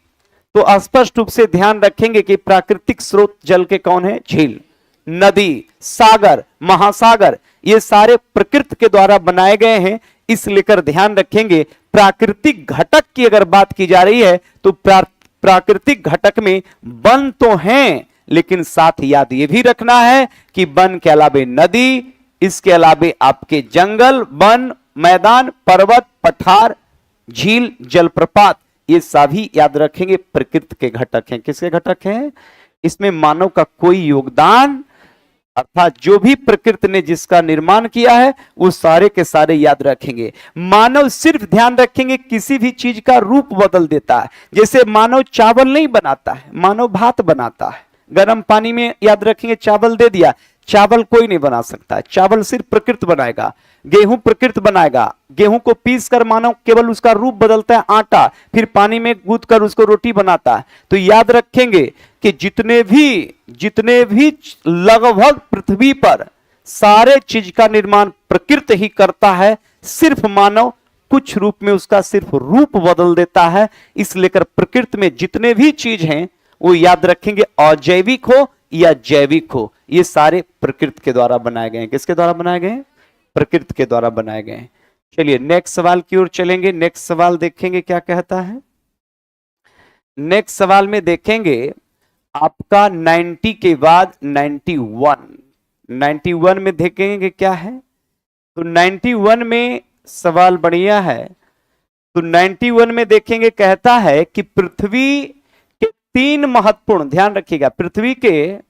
तो स्पष्ट रूप से ध्यान रखेंगे कि प्राकृतिक स्रोत जल के कौन है? झील, नदी, सागर, महासागर, ये सारे प्रकृति के द्वारा बनाए गए हैं। इसलिए ध्यान रखेंगे प्राकृतिक घटक की अगर बात की जा रही है तो प्राकृतिक घटक में वन तो हैं, लेकिन साथ याद ये भी रखना है कि वन के अलावे नदी, इसके अलावे आपके जंगल, वन, मैदान, पर्वत, पठार, झील, जलप्रपात, ये सभी याद रखेंगे प्रकृति के घटक हैं। किसके घटक हैं? इसमें मानव का कोई योगदान, अर्थात जो भी प्रकृति ने जिसका निर्माण किया है वो सारे के सारे याद रखेंगे। मानव सिर्फ ध्यान रखेंगे किसी भी चीज का रूप बदल देता है। जैसे मानव चावल नहीं बनाता है, मानव भात बनाता है। गर्म पानी में याद रखेंगे चावल दे दिया, चावल कोई नहीं बना सकता, चावल सिर्फ प्रकृति बनाएगा। गेहूं प्रकृति बनाएगा, गेहूं को पीस कर मानव केवल उसका रूप बदलता है आटा, फिर पानी में गूंथ कर उसको रोटी बनाता है। तो याद रखेंगे कि जितने भी लगभग पृथ्वी पर सारे चीज का निर्माण प्रकृति ही करता है, सिर्फ मानव कुछ रूप में उसका सिर्फ रूप बदल देता है। इस लेकर प्रकृति में जितने भी चीज हैं वो याद रखेंगे, अजैविक हो या जैविक हो, ये सारे प्रकृति के द्वारा बनाए गए हैं। किसके द्वारा बनाए गए हैं? प्रकृति के द्वारा बनाए गए हैं। चलिए नेक्स्ट सवाल की ओर चलेंगे। नेक्स्ट सवाल देखेंगे क्या कहता है। नेक्स्ट सवाल में देखेंगे आपका 90 के बाद 91 में देखेंगे क्या है। तो 91 में सवाल बढ़िया है। तो 91 में देखेंगे, कहता है कि पृथ्वी के 3 महत्वपूर्ण, ध्यान रखिएगा, पृथ्वी के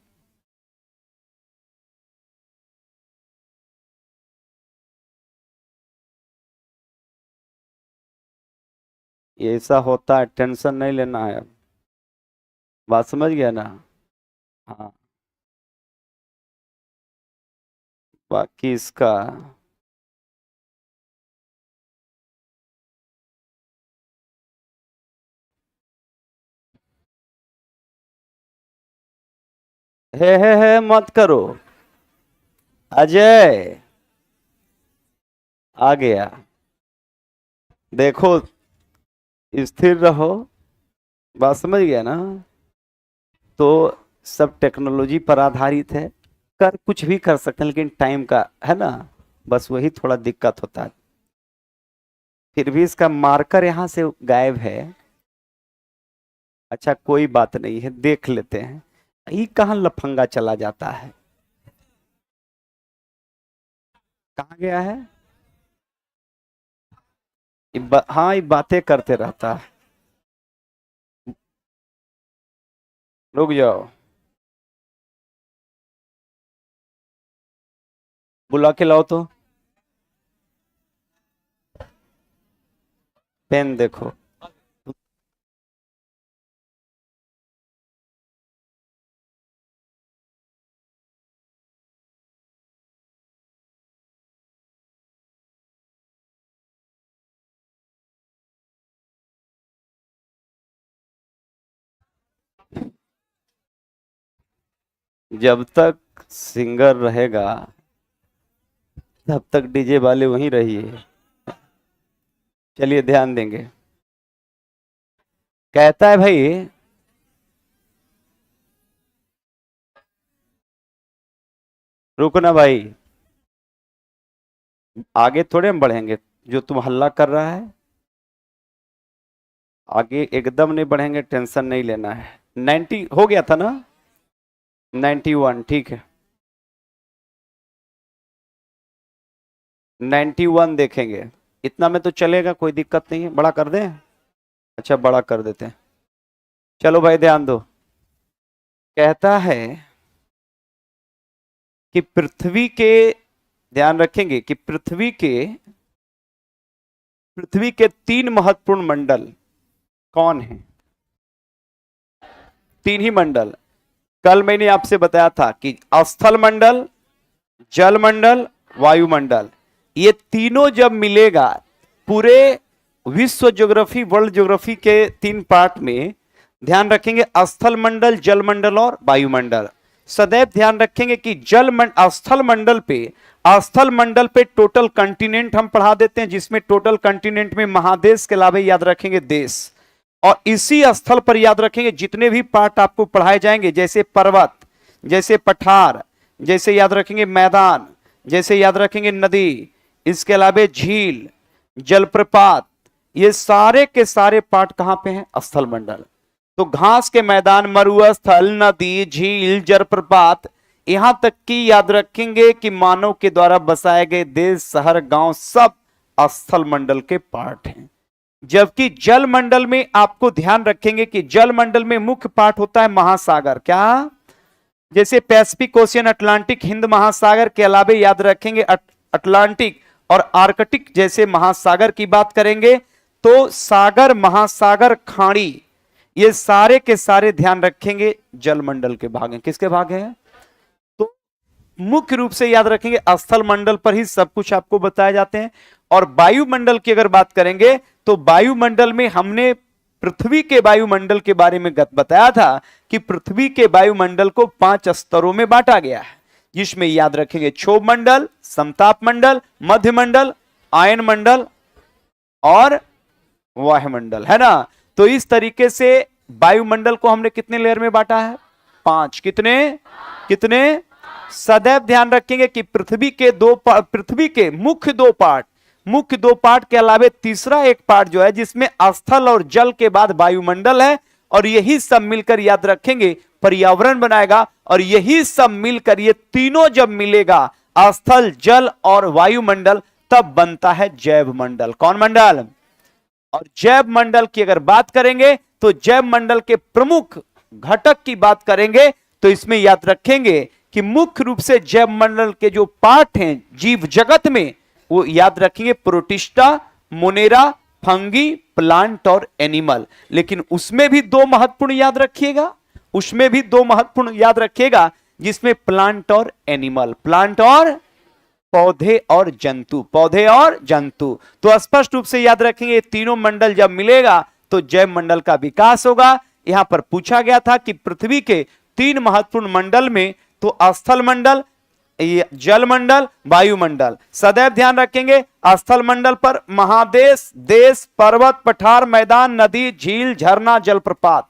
ऐसा होता है, टेंशन नहीं लेना है। बात समझ गया ना? हाँ, बाकी इसका है मत करो। अजय आ गया, देखो स्थिर रहो। बात समझ गया ना? तो सब टेक्नोलॉजी पर आधारित है, कर कुछ भी कर सकते हैं, लेकिन टाइम का है ना, बस वही थोड़ा दिक्कत होता है। फिर भी इसका मार्कर यहां से गायब है। अच्छा कोई बात नहीं है, देख लेते हैं। ये कहां लफंगा चला जाता है, कहां गया है? हाँ, ये बातें करते रहता है। रुक जाओ, बुला के लाओ तो। पेन देखो, जब तक सिंगर रहेगा तब तक डीजे वाले वहीं रहिए। चलिए ध्यान देंगे। कहता है भाई, रुको ना भाई, आगे थोड़े हम बढ़ेंगे। जो तुम हल्ला कर रहा है, आगे एकदम नहीं बढ़ेंगे, टेंशन नहीं लेना है। 90 हो गया था ना? 91 ठीक है। 91 देखेंगे, इतना में तो चलेगा, कोई दिक्कत नहीं है। बड़ा कर दें? अच्छा बड़ा कर देते हैं। चलो भाई ध्यान दो। कहता है कि पृथ्वी के, ध्यान रखेंगे कि पृथ्वी के 3 महत्वपूर्ण मंडल कौन है? 3 ही मंडल। कल मैंने आपसे बताया था कि स्थल मंडल, जल मंडल, वायुमंडल, ये तीनों जब मिलेगा पूरे विश्व ज्योग्राफी, वर्ल्ड ज्योग्राफी के 3 पार्ट में, ध्यान रखेंगे स्थल मंडल, जल मंडल और वायुमंडल। सदैव ध्यान रखेंगे कि स्थल मंडल पे टोटल कंटिनेंट हम पढ़ा देते हैं, जिसमें टोटल कंटिनेंट में महादेश के अलावा याद रखेंगे देश। और इसी स्थल पर याद रखेंगे जितने भी पार्ट आपको पढ़ाए जाएंगे, जैसे पर्वत, जैसे पठार, जैसे याद रखेंगे मैदान, जैसे याद रखेंगे नदी, इसके अलावा झील, जलप्रपात, ये सारे के सारे पार्ट कहां पे हैं? स्थल मंडल। तो घास के मैदान, मरुस्थल, नदी, झील, जलप्रपात, यहां तक कि याद रखेंगे कि मानव के द्वारा बसाए गए देश, शहर, गांव सब स्थल मंडल के पार्ट हैं। जबकि जल मंडल में आपको ध्यान रखेंगे कि जल मंडल में मुख्य पार्ट होता है महासागर। क्या? जैसे पैसिफिक ओशियन, अटलांटिक, हिंद महासागर के अलावा याद रखेंगे अटलांटिक और आर्कटिक जैसे महासागर की बात करेंगे तो सागर, महासागर, खाड़ी, ये सारे के सारे ध्यान रखेंगे जल मंडल के भाग हैं। किसके भाग हैं? तो मुख्य रूप से याद रखेंगे स्थल मंडल पर ही सब कुछ आपको बताए जाते हैं। और वायुमंडल की अगर बात करेंगे तो वायुमंडल में हमने पृथ्वी के वायुमंडल के बारे में बताया था कि पृथ्वी के वायुमंडल को 5 स्तरों में बांटा गया है, जिसमें याद रखेंगे क्षोभ मंडल, समताप मंडल, मध्य मंडल, आयन मंडल और वायुमंडल, है ना। तो इस तरीके से वायुमंडल को हमने कितने लेयर में बांटा है? 5। कितने कितने? सदैव ध्यान रखेंगे कि पृथ्वी के मुख्य दो पार्ट के अलावा तीसरा एक पार्ट जो है जिसमें स्थल और जल के बाद वायुमंडल है, और यही सब मिलकर याद रखेंगे पर्यावरण बनाएगा। और यही सब मिलकर ये तीनों जब मिलेगा स्थल, जल और वायुमंडल, तब बनता है जैव मंडल। कौन मंडल? और जैव मंडल की अगर बात करेंगे तो जैव मंडल के प्रमुख घटक की बात करेंगे तो इसमें याद रखेंगे कि मुख्य रूप से जैव मंडल के जो पार्ट हैं जीव जगत में, वो याद रखेंगे प्रोटिस्टा, मोनेरा, फंगी, प्लांट और एनिमल। लेकिन उसमें भी 2 महत्वपूर्ण याद रखिएगा, जिसमें प्लांट और एनिमल, प्लांट और पौधे और जंतु। तो स्पष्ट रूप से याद रखेंगे तीनों मंडल जब मिलेगा तो जैव मंडल का विकास होगा। यहां पर पूछा गया था कि पृथ्वी के 3 महत्वपूर्ण मंडल में तो स्थल मंडल, जल मंडल, वायुमंडल। सदैव ध्यान रखेंगे स्थल मंडल पर महादेश, देश, पर्वत, पठार, मैदान, नदी, झील, झरना, जलप्रपात,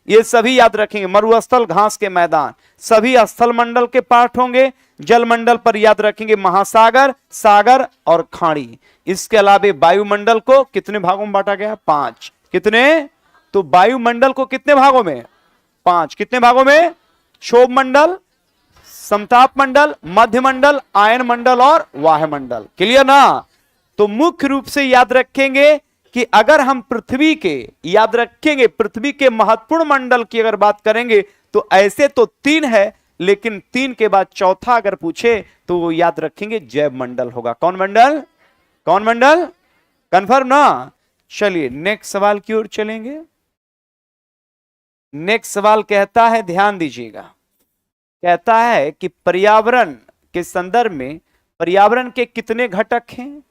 ये सभी याद रखेंगे। मरुस्थल, घास के मैदान, सभी स्थल मंडल के पार्ट होंगे। जल मंडल पर याद रखेंगे महासागर, सागर और खाड़ी। इसके अलावा वायुमंडल को कितने भागों में बांटा गया? 5। कितने? तो वायुमंडल को कितने भागों में? 5। कितने भागों में? क्षोभ मंडल, समताप मंडल, मध्य मंडल, आयन मंडल और वायुमंडल। क्लियर ना? तो मुख्य रूप से याद रखेंगे कि अगर हम पृथ्वी के महत्वपूर्ण मंडल की अगर बात करेंगे तो ऐसे तो 3 है, लेकिन 3 के बाद चौथा अगर पूछे तो वो याद रखेंगे जैव मंडल होगा। कौन मंडल? कंफर्म ना? चलिए नेक्स्ट सवाल की ओर चलेंगे। नेक्स्ट सवाल कहता है, ध्यान दीजिएगा, कहता है कि पर्यावरण के संदर्भ में पर्यावरण के कितने घटक हैं?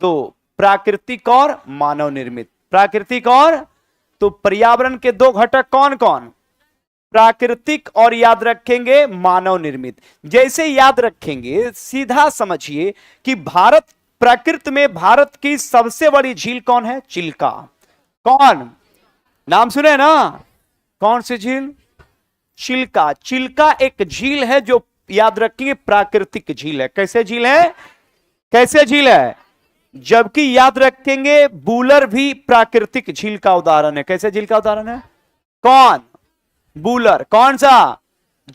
2, प्राकृतिक और मानव निर्मित। प्राकृतिक और, तो पर्यावरण के 2 घटक कौन कौन? प्राकृतिक और याद रखेंगे मानव निर्मित। जैसे याद रखेंगे, सीधा समझिए कि प्रकृति में भारत की सबसे बड़ी झील कौन है? चिल्का। कौन? नाम सुने ना? कौन सी झील? चिल्का। चिल्का एक झील है जो याद रखेंगे प्राकृतिक झील है। कैसे झील है? जबकि याद रखेंगे बूलर भी प्राकृतिक झील का उदाहरण है। कैसे झील का उदाहरण है? कौन? बूलर। कौन सा?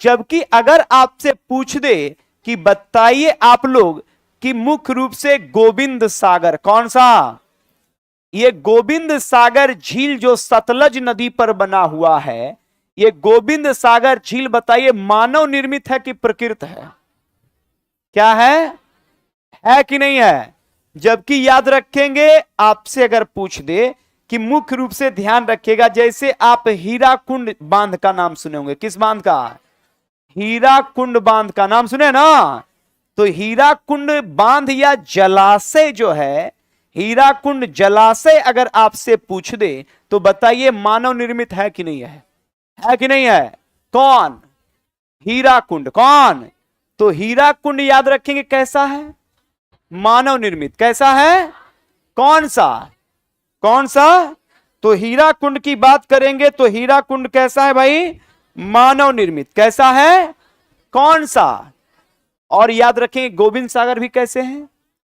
जबकि अगर आपसे पूछ दे कि बताइए आप लोग कि मुख्य रूप से गोविंद सागर, कौन सा? ये गोविंद सागर झील जो सतलज नदी पर बना हुआ है, ये गोविंद सागर झील बताइए मानव निर्मित है कि प्रकृति है? क्या है कि नहीं है? जबकि याद रखेंगे आपसे अगर पूछ दे कि मुख्य रूप से ध्यान रखिएगा, जैसे आप हीराकुंड बांध का नाम सुने होंगे। किस बांध का? हीराकुंड बांध का नाम सुने ना? तो हीराकुंड बांध या जलाशय जो है, हीराकुंड जलाशय अगर आपसे पूछ दे तो बताइए मानव निर्मित है कि नहीं है? है कि नहीं है? कौन? हीराकुंड। कौन? तो हीराकुंड याद रखेंगे कैसा है? मानव निर्मित। कैसा है? कौन सा? तो हीराकुंड की बात करेंगे तो हीराकुंड कैसा है भाई? मानव निर्मित। कैसा है? कौन सा? और याद रखेंगे गोविंद सागर भी कैसे हैं?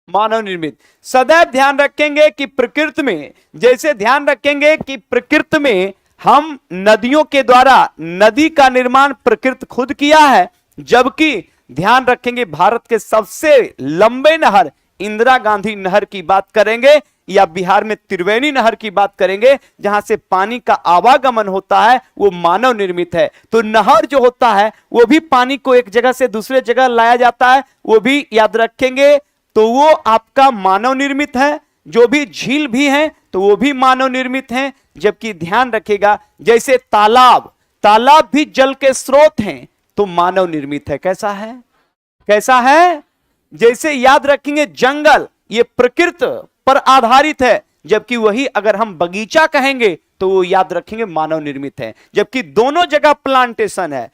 मानव निर्मित। सदैव ध्यान रखेंगे कि प्रकृति में, जैसे ध्यान रखेंगे कि प्रकृति में हम नदियों के द्वारा, नदी का निर्माण प्रकृति खुद किया है, जबकि ध्यान रखेंगे भारत के सबसे लंबे नहर इंदिरा गांधी नहर की बात करेंगे या बिहार में त्रिवेणी नहर की बात करेंगे, जहां से पानी का आवागमन होता है, वो मानव निर्मित है। तो नहर जो होता है वो भी पानी को एक जगह से दूसरे जगह लाया जाता है, वो भी याद रखेंगे, तो वो आपका मानव निर्मित है। जो भी झील भी हैं तो वो भी मानव निर्मित हैं। जबकि ध्यान रखेगा जैसे तालाब भी जल के स्रोत हैं तो मानव निर्मित है। कैसा है? कैसा है? जैसे याद रखेंगे जंगल ये प्रकृति पर आधारित है, जबकि वही अगर हम बगीचा कहेंगे तो वो याद रखेंगे मानव निर्मित है। जबकि दोनों जगह प्लांटेशन है,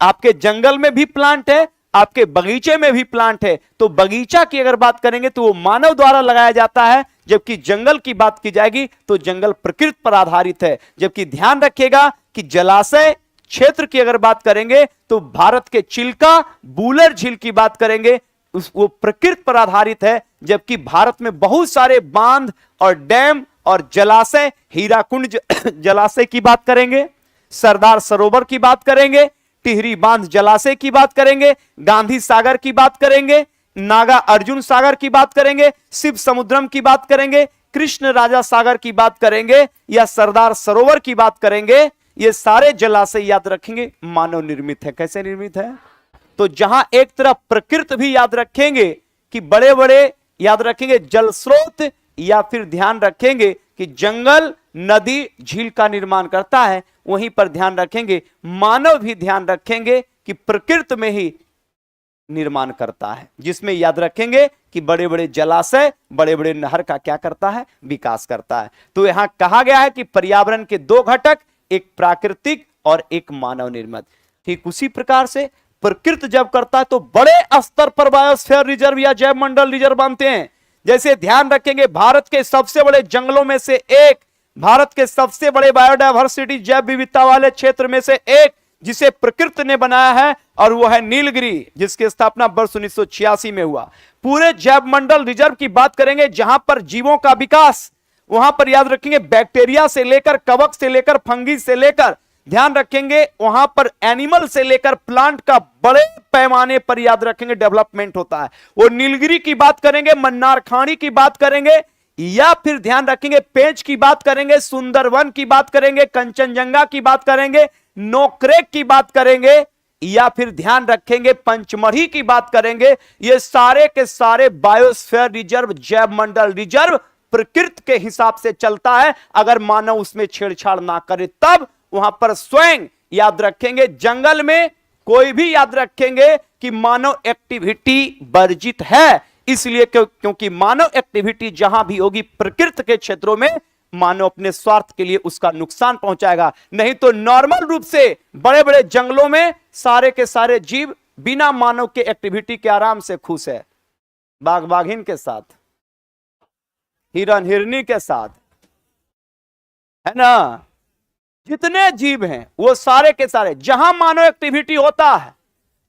आपके जंगल में भी प्लांट है, आपके बगीचे में भी प्लांट है। तो बगीचा की अगर बात करेंगे तो वो मानव द्वारा लगाया जाता है, जबकि जंगल की बात की जाएगी तो जंगल प्रकृति पर आधारित है। जबकि ध्यान रखिएगा कि जलाशय क्षेत्र की अगर बात करेंगे तो भारत के चिल्का बूलर झील की बात करेंगे वो प्रकृति पर आधारित है। जबकि भारत में बहुत सारे बांध और डैम और जलाशय, हीराकुंड जलाशय की बात करेंगे, सरदार सरोवर की बात करेंगे, टिहरी बांध जलाशय की बात करेंगे, गांधी सागर की बात करेंगे, नागा अर्जुन सागर की बात करेंगे, शिव समुद्रम की बात करेंगे, कृष्ण राजा सागर की बात करेंगे या सरदार सरोवर की बात करेंगे। ये सारे जलाशय याद रखेंगे मानव निर्मित है। कैसे निर्मित है? तो जहां एक तरफ प्रकृति भी याद रखेंगे कि बड़े बड़े याद रखेंगे जल स्रोत, या फिर ध्यान रखेंगे कि जंगल नदी झील का निर्माण करता है, वहीं पर ध्यान रखेंगे मानव भी ध्यान रखेंगे कि प्रकृति में ही निर्माण करता है, जिसमें याद रखेंगे कि बड़े बड़े जलाशय बड़े बड़े नहर का क्या करता है? विकास करता है। तो यहां कहा गया है कि पर्यावरण के दो घटक, एक प्राकृतिक और एक मानव निर्मित। ठीक उसी प्रकार से प्रकृति जब करता है तो बड़े स्तर पर बायोस्फीयर रिजर्व या जैव मंडल रिजर्व बनते हैं। जैसे ध्यान रखेंगे भारत के सबसे बड़े जंगलों में से एक, भारत के सबसे बड़े बायोडायवर्सिटी जैव विविधता वाले क्षेत्र में से एक जिसे प्रकृति ने बनाया है, और वो है नीलगिरी, जिसकी स्थापना वर्ष 1986 में हुआ। पूरे जैव मंडल रिजर्व की बात करेंगे जहां पर जीवों का विकास, वहां पर याद रखेंगे बैक्टीरिया से लेकर, कवक से लेकर, फंगी से लेकर, ध्यान रखेंगे वहां पर एनिमल से लेकर प्लांट का बड़े पैमाने पर याद रखेंगे डेवलपमेंट होता है। वो नीलगिरी की बात करेंगे, मन्नार खाड़ी की बात करेंगे, या फिर ध्यान रखेंगे पेंच की बात करेंगे, सुंदरवन की बात करेंगे, कंचनजंगा की बात करेंगे, नोक्रेक की बात करेंगे, या फिर ध्यान रखेंगे पंचमढ़ी की बात करेंगे। ये सारे के सारे बायोस्फीयर रिजर्व, जैव मंडल रिजर्व प्रकृति के हिसाब से चलता है। अगर मानव उसमें छेड़छाड़ ना करे तब वहां पर स्वयं याद रखेंगे जंगल में कोई भी याद रखेंगे कि मानव एक्टिविटी वर्जित है। इसलिए क्योंकि मानव एक्टिविटी जहां भी होगी प्रकृति के क्षेत्रों में मानव अपने स्वार्थ के लिए उसका नुकसान पहुंचाएगा। नहीं तो नॉर्मल रूप से बड़े बड़े जंगलों में सारे के सारे जीव बिना मानव के एक्टिविटी के आराम से खुश है, बाघ बाघिन के साथ, हिरन हिरनी के साथ, है ना। जितने जीव हैं वो सारे के सारे, जहां मानव एक्टिविटी होता है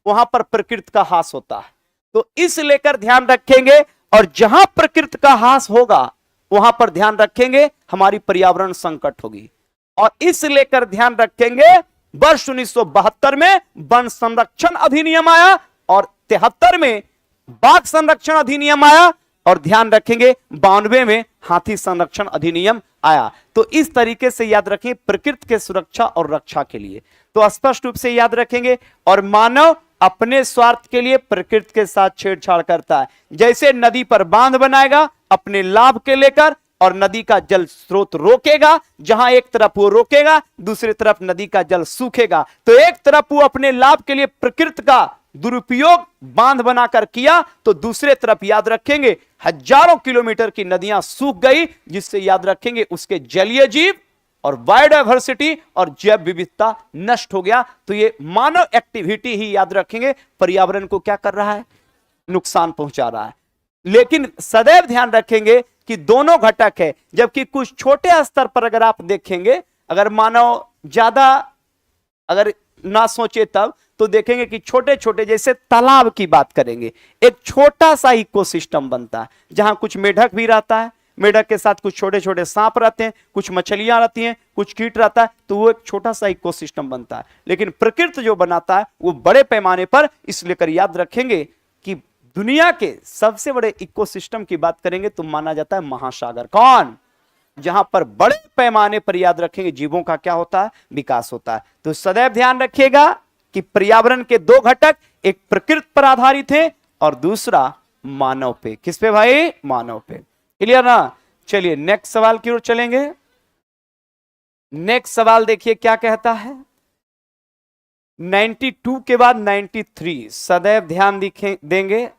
वहां पर प्रकृति का हास होता है। तो इस लेकर ध्यान रखेंगे, और जहां प्रकृति का हास होगा वहां पर ध्यान रखेंगे हमारी पर्यावरण संकट होगी। और इस लेकर ध्यान रखेंगे वर्ष 1972 में वन संरक्षण अधिनियम आया, और 73 में बाघ संरक्षण अधिनियम आया, और ध्यान रखेंगे 92 में हाथी संरक्षण अधिनियम आया। तो इस तरीके से याद रखें प्रकृति के सुरक्षा और रक्षा के लिए तो स्पष्ट रूप से याद रखेंगे। और मानव अपने स्वार्थ के लिए प्रकृति के साथ छेड़छाड़ करता है। जैसे नदी पर बांध बनाएगा अपने लाभ के लेकर, और नदी का जल स्रोत रोकेगा, जहां एक तरफ वो रोकेगा दूसरी तरफ नदी का जल सूखेगा। तो एक तरफ वो अपने लाभ के लिए प्रकृति का दुरुपयोग बांध बनाकर किया, तो दूसरे तरफ याद रखेंगे हजारों किलोमीटर की नदियां सूख गई, जिससे याद रखेंगे उसके जलीय जीव और बायोडायवर्सिटी और जैव विविधता नष्ट हो गया। तो ये मानव एक्टिविटी ही याद रखेंगे पर्यावरण को क्या कर रहा है? नुकसान पहुंचा रहा है। लेकिन सदैव ध्यान रखेंगे कि दोनों घटक है। जबकि कुछ छोटे स्तर पर अगर आप देखेंगे, अगर मानव ज्यादा अगर ना सोचे तब तो देखेंगे कि छोटे छोटे जैसे तालाब की बात करेंगे, एक छोटा सा इकोसिस्टम बनता है जहां कुछ मेढक भी रहता है, मेढक के साथ कुछ छोटे छोटे सांप रहते हैं, कुछ मछलियां रहती हैं, कुछ कीट रहता है, तो वो एक छोटा सा इकोसिस्टम बनता है। लेकिन प्रकृति जो बनाता है वो बड़े पैमाने पर, इसलिए कर याद रखेंगे कि दुनिया के सबसे बड़े इकोसिस्टम की बात करेंगे तो माना जाता है महासागर। कौन? जहां पर बड़े पैमाने पर याद रखेंगे जीवों का क्या होता है? विकास होता है। तो सदैव ध्यान रखिएगा कि पर्यावरण के दो घटक, एक प्रकृति पर आधारित है और दूसरा मानव पे। किस पे भाई? मानव पे। क्लियर ना? चलिए नेक्स्ट सवाल की ओर चलेंगे। नेक्स्ट सवाल देखिए क्या कहता है। 92 के बाद 93 सदैव ध्यान देंगे।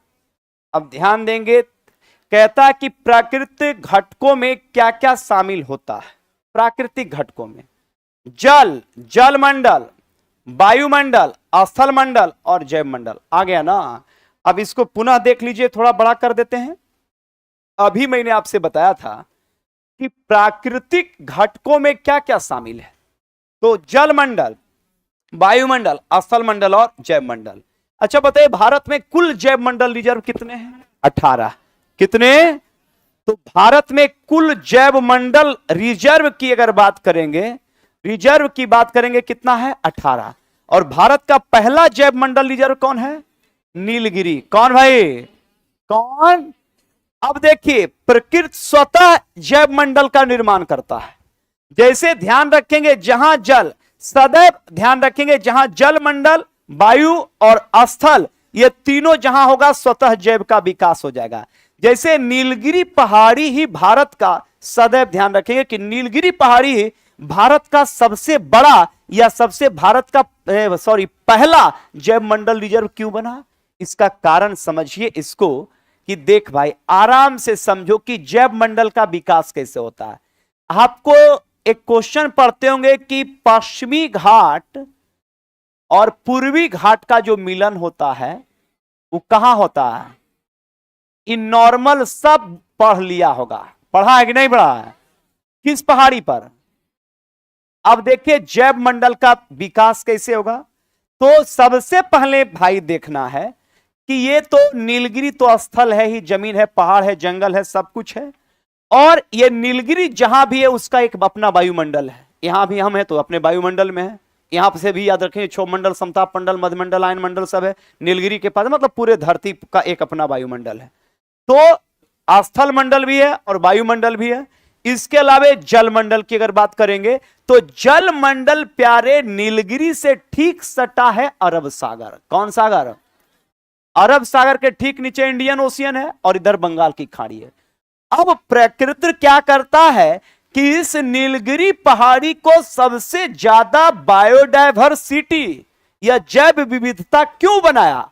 अब ध्यान देंगे, कहता है कि प्राकृतिक घटकों में क्या क्या शामिल होता है। प्राकृतिक घटकों में जल, जलमंडल, वायुमंडल, स्थल मंडल और जैव मंडल। आ गया ना। अब इसको पुनः देख लीजिए, थोड़ा बड़ा कर देते हैं। अभी मैंने आपसे बताया था कि प्राकृतिक घटकों में क्या क्या शामिल है, तो जलमंडल, वायुमंडल, स्थल मंडल और जैव मंडल। अच्छा बताइए, भारत में कुल जैव मंडल रिजर्व कितने हैं? 18। कितने? तो भारत में कुल जैव मंडल रिजर्व की अगर बात करेंगे, रिजर्व की बात करेंगे, कितना है? 18। और भारत का पहला जैव मंडल रिजर्व कौन है? नीलगिरी। कौन भाई? कौन? अब देखिए, प्रकृति स्वतः जैव मंडल का निर्माण करता है। जैसे ध्यान रखेंगे, जहां जल, सदैव ध्यान रखेंगे, जहां जल मंडल, वायु और स्थल, ये तीनों जहां होगा स्वतः जैव का विकास हो जाएगा। जैसे नीलगिरी पहाड़ी ही भारत का, सदैव ध्यान रखेंगे कि नीलगिरी पहाड़ी ही भारत का सबसे बड़ा या सबसे भारत का पहला जैव मंडल रिजर्व क्यों बना? इसका कारण समझिए इसको कि देख भाई, आराम से समझो कि जैव मंडल का विकास कैसे होता है। आपको एक क्वेश्चन पढ़ते होंगे कि पश्चिमी घाट और पूर्वी घाट का जो मिलन होता है वो कहां होता है? इन नॉर्मल सब पढ़ लिया होगा, पढ़ा है कि नहीं पढ़ा है? किस पहाड़ी पर? अब देखिए जैव मंडल का विकास कैसे होगा। तो सबसे पहले भाई देखना है कि ये तो नीलगिरी तो स्थल है ही, जमीन है, पहाड़ है, जंगल है, सब कुछ है। और ये नीलगिरी जहां भी है उसका एक अपना वायुमंडल है। यहां भी हम है तो अपने वायुमंडल में है। यहां से भी याद रखें, क्षोभ मंडल, समताप मंडल, मध्यमंडल, आयन मंडल सब है नीलगिरी के पास, मतलब पूरे धरती का एक अपना वायुमंडल है। तो स्थल मंडल भी है और वायुमंडल भी है। इसके अलावा जलमंडल की अगर बात करेंगे तो जलमंडल प्यारे नीलगिरी से ठीक सटा है अरब सागर। कौन सागर? अरब सागर के ठीक नीचे इंडियन ओशियन है और इधर बंगाल की खाड़ी है। अब प्रकृति क्या करता है कि इस नीलगिरी पहाड़ी को सबसे ज्यादा बायोडायवर्सिटी या जैव विविधता क्यों बनाया?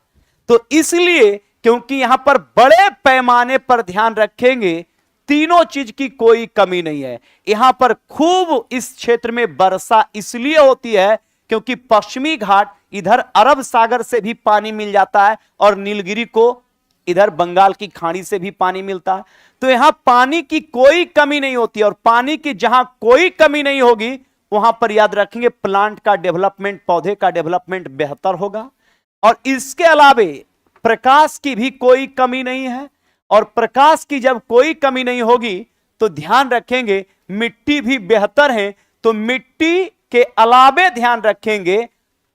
तो इसलिए क्योंकि यहां पर बड़े पैमाने पर ध्यान रखेंगे, तीनों चीज की कोई कमी नहीं है। यहां पर खूब इस क्षेत्र में वर्षा इसलिए होती है क्योंकि पश्चिमी घाट इधर अरब सागर से भी पानी मिल जाता है और नीलगिरी को इधर बंगाल की खाड़ी से भी पानी मिलता है। तो यहां पानी की कोई कमी नहीं होती। और पानी की जहां कोई कमी नहीं होगी वहां पर याद रखेंगे प्लांट का डेवलपमेंट, पौधे का डेवलपमेंट बेहतर होगा। और इसके अलावे प्रकाश की भी कोई कमी नहीं है। और प्रकाश की जब कोई कमी नहीं होगी तो ध्यान रखेंगे मिट्टी भी बेहतर है। तो मिट्टी के अलावे ध्यान रखेंगे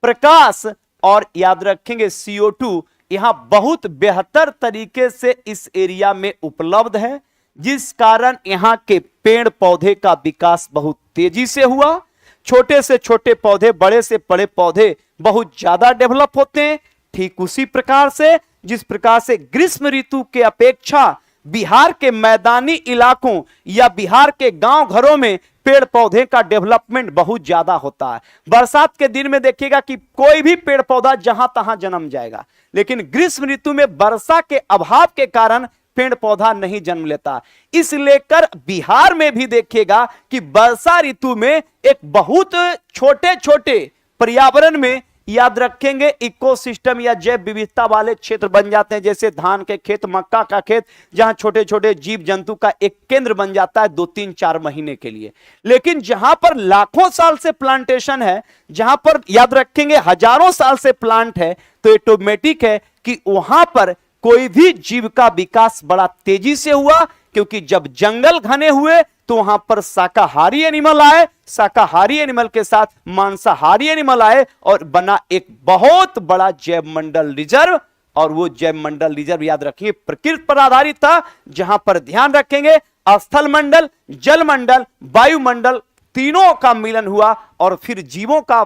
प्रकाश और याद रखेंगे CO2 यहां बहुत बेहतर तरीके से इस एरिया में उपलब्ध है, जिस कारण यहां के पेड़ पौधे का विकास बहुत तेजी से हुआ। छोटे से छोटे पौधे, बड़े से बड़े पौधे बहुत ज्यादा डेवलप होते हैं। ठीक उसी प्रकार से जिस प्रकार से ग्रीष्म ऋतु के अपेक्षा बिहार के मैदानी इलाकों या बिहार के गांव घरों में पेड़ पौधे का डेवलपमेंट बहुत ज्यादा होता है। बरसात के दिन में देखिएगा कि कोई भी पेड़ पौधा जहां तहां जन्म जाएगा, लेकिन ग्रीष्म ऋतु में वर्षा के अभाव के कारण पेड़ पौधा नहीं जन्म लेता। इस लेकर बिहार में भी देखिएगा कि वर्षा ऋतु में एक बहुत छोटे छोटे पर्यावरण में याद रखेंगे इकोसिस्टम या जैव विविधता वाले क्षेत्र बन जाते हैं। जैसे धान के खेत, मक्का का खेत, जहां छोटे छोटे जीव जंतु का एक केंद्र बन जाता है 2-3-4 महीने के लिए। लेकिन जहां पर लाखों साल से प्लांटेशन है, जहां पर याद रखेंगे हजारों साल से प्लांट है, तो ऑटोमेटिक है कि वहां पर कोई भी जीव का विकास बड़ा तेजी से हुआ। क्योंकि जब जंगल घने हुए तो वहां पर शाकाहारी एनिमल आए, शाकाहारी एनिमल के साथ मांसाहारी एनिमल आए और बना एक बहुत बड़ा जैव मंडल रिजर्व। और वो जैव मंडल रिजर्व याद रखिए प्रकृति पर आधारित था, जहां पर ध्यान रखेंगे स्थल मंडल, जल मंडल, वायुमंडल तीनों का मिलन हुआ और फिर जीवों का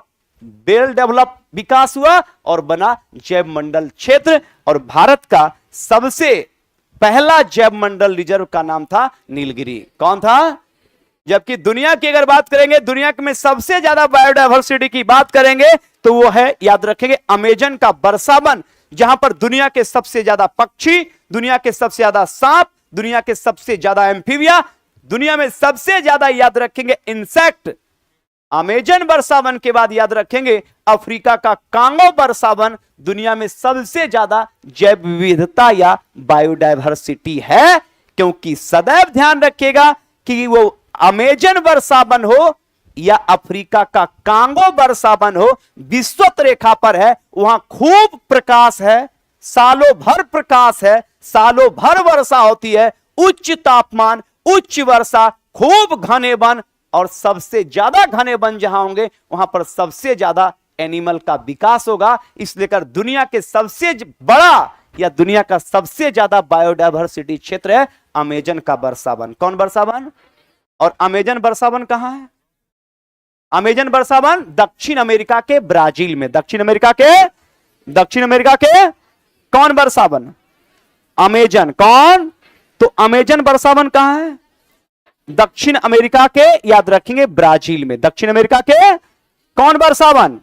वेल डेवलप विकास हुआ और बना जैव मंडल क्षेत्र। और भारत का सबसे पहला जैव मंडल रिजर्व का नाम था नीलगिरी। कौन था? जबकि दुनिया की अगर बात करेंगे, दुनिया में सबसे ज्यादा बायोडायवर्सिटी की बात करेंगे तो वो है, याद रखेंगे, अमेजन का बरसावन, जहां पर दुनिया के सबसे ज्यादा पक्षी, दुनिया के सबसे ज्यादा सांप, दुनिया के सबसे ज्यादा एम्फीबिया, दुनिया में सबसे ज्यादा याद रखेंगे इंसेक्ट। अमेजन बरसावन के बाद याद रखेंगे अफ्रीका का कांगो बरसावन, दुनिया में सबसे ज्यादा जैव विविधता या बायोडायवर्सिटी है। क्योंकि सदैव ध्यान रखिएगा कि वो अमेजन बरसावन हो या अफ्रीका का कांगो बरसावन हो, विषुवत रेखा पर है, वहां खूब प्रकाश है, सालों भर प्रकाश है, सालों भर वर्षा होती है, उच्च तापमान, उच्च वर्षा, खूब घने वन, और सबसे ज्यादा घने वन जहां होंगे वहां पर सबसे ज्यादा एनिमल का विकास होगा। इसलिए कर दुनिया के सबसे बड़ा या दुनिया का सबसे ज्यादा बायोडायवर्सिटी क्षेत्र है अमेजन का बरसावन। कौन बरसावन? और अमेजन बरसावन कहां है? अमेजन बरसावन दक्षिण अमेरिका के ब्राजील में। दक्षिण अमेरिका के कौन बरसावन? अमेजन। कौन? तो अमेजन बरसावन कहां है? दक्षिण अमेरिका के, याद रखेंगे, ब्राजील में। दक्षिण अमेरिका के कौन बरसावन?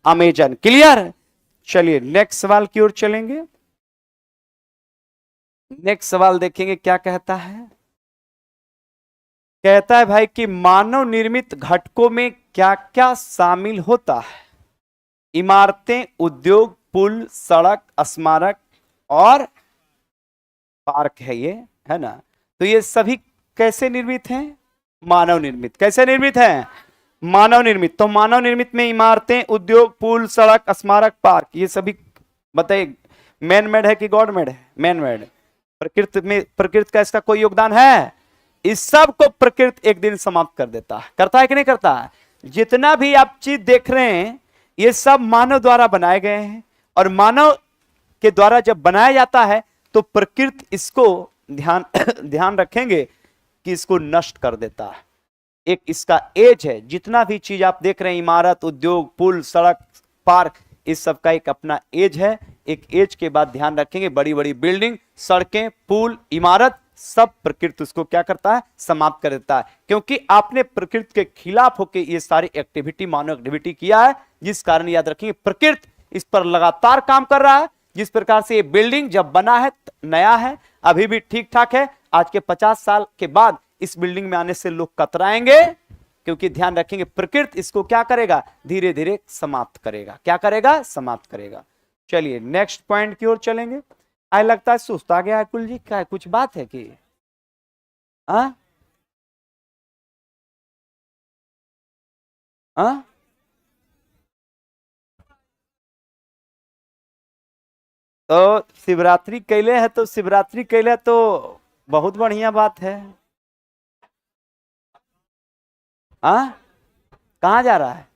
अमेजन। क्लियर? चलिए नेक्स्ट सवाल की ओर चलेंगे। नेक्स्ट सवाल देखेंगे क्या कहता है। कहता है भाई कि मानव निर्मित घटकों में क्या क्या शामिल होता है? इमारतें, उद्योग, पुल, सड़क, स्मारक और पार्क है, ये है ना। तो ये सभी कैसे निर्मित हैं? मानव निर्मित। कैसे निर्मित हैं? मानव निर्मित। तो मानव निर्मित में इमारतें, उद्योग, पुल, सड़क, स्मारक, पार्क, ये सभी बताइए मैन मेड है कि गॉड मेड है? Man made. प्रकृति में, प्रकृति का इसका कोई योगदान है? इस सब को प्रकृति एक दिन समाप्त कर देता है। करता है कि नहीं करता है? जितना भी आप चीज देख रहे हैं ये सब मानव द्वारा बनाए गए हैं, और मानव के द्वारा जब बनाया जाता है तो प्रकृति इसको ध्यान रखेंगे कि इसको नष्ट कर देता है। एक इसका एज है। जितना भी चीज आप देख रहे हैं, इमारत, उद्योग, पुल, सड़क, पार्क, इस सब का एक अपना एज है। एक एज के बाद ध्यान रखेंगे बड़ी बड़ी बिल्डिंग, सड़कें, पुल, इमारत, सब प्रकृति उसको क्या करता है? समाप्त कर देता है। क्योंकि आपने प्रकृति के खिलाफ होकर ये सारी एक्टिविटी, मानव एक्टिविटी किया है, जिस कारण याद रखेंगे प्रकृति इस पर लगातार काम कर रहा है। जिस प्रकार से ये बिल्डिंग जब बना है, नया है, अभी भी ठीक ठाक है, आज के 50 साल के बाद इस बिल्डिंग में आने से लोग कतराएंगे। क्योंकि ध्यान रखेंगे प्रकृति इसको क्या करेगा? धीरे धीरे समाप्त करेगा। क्या करेगा? समाप्त करेगा। चलिए नेक्स्ट पॉइंट की ओर चलेंगे। आई लगता है सुस्ता गया है कुल जी, क्या है? कुछ बात है कि तो शिवरात्रि कैले है, तो शिवरात्रि कैले तो बहुत बढ़िया बात है। कहाँ जा रहा है?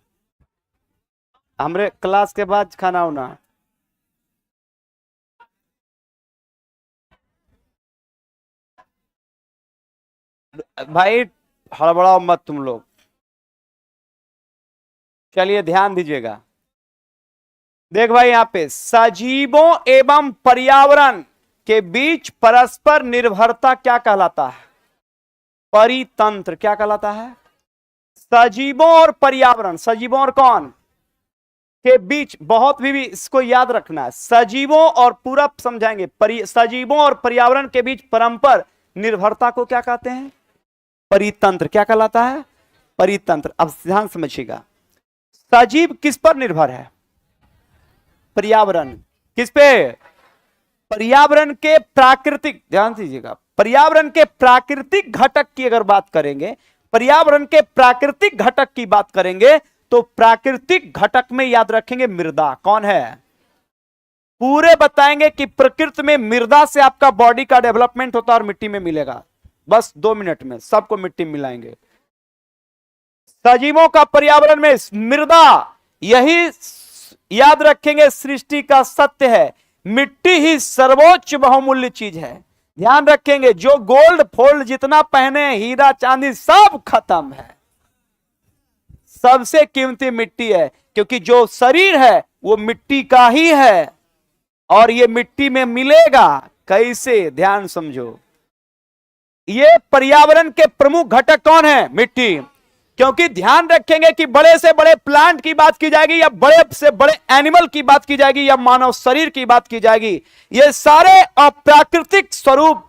हमरे क्लास के बाद खाना उना। भाई हड़बड़ाओ मत तुम लोग। चलिए ध्यान दीजिएगा। देख भाई यहां पे सजीवों एवं पर्यावरण के बीच परस्पर निर्भरता क्या कहलाता है? परितंत्र। क्या कहलाता है? सजीवों और पर्यावरण, सजीवों और कौन के बीच, बहुत भी इसको याद रखना है। सजीवों और पूरा समझाएंगे, सजीवों और पर्यावरण के बीच परस्पर निर्भरता को क्या कहते हैं? परितंत्र। क्या कहलाता है? परितंत्र। अब ध्यान समझिएगा, सजीव किस पर निर्भर है? पर्यावरण। किस पे? पर्यावरण के प्राकृतिक, ध्यान दीजिएगा, पर्यावरण के प्राकृतिक घटक की अगर बात करेंगे, पर्यावरण के प्राकृतिक घटक की बात करेंगे तो प्राकृतिक घटक में याद रखेंगे मृदा। कौन है? पूरे बताएंगे कि प्रकृति में मृदा से आपका बॉडी का डेवलपमेंट होता है और मिट्टी में मिलेगा। बस 2 मिनट में सबको मिट्टी में मिलाएंगे। सजीवों का पर्यावरण में मृदा, यही याद रखेंगे सृष्टि का सत्य है। मिट्टी ही सर्वोच्च बहुमूल्य चीज है। ध्यान रखेंगे, जो गोल्ड फोल्ड जितना पहने, हीरा चांदी सब खत्म है। सबसे कीमती मिट्टी है, क्योंकि जो शरीर है वो मिट्टी का ही है और ये मिट्टी में मिलेगा। कैसे? ध्यान समझो। ये पर्यावरण के प्रमुख घटक कौन है? मिट्टी। क्योंकि ध्यान रखेंगे कि बड़े से बड़े प्लांट की बात की जाएगी या बड़े से बड़े एनिमल की बात की जाएगी या मानव शरीर की बात की जाएगी, ये सारे अप्राकृतिक स्वरूप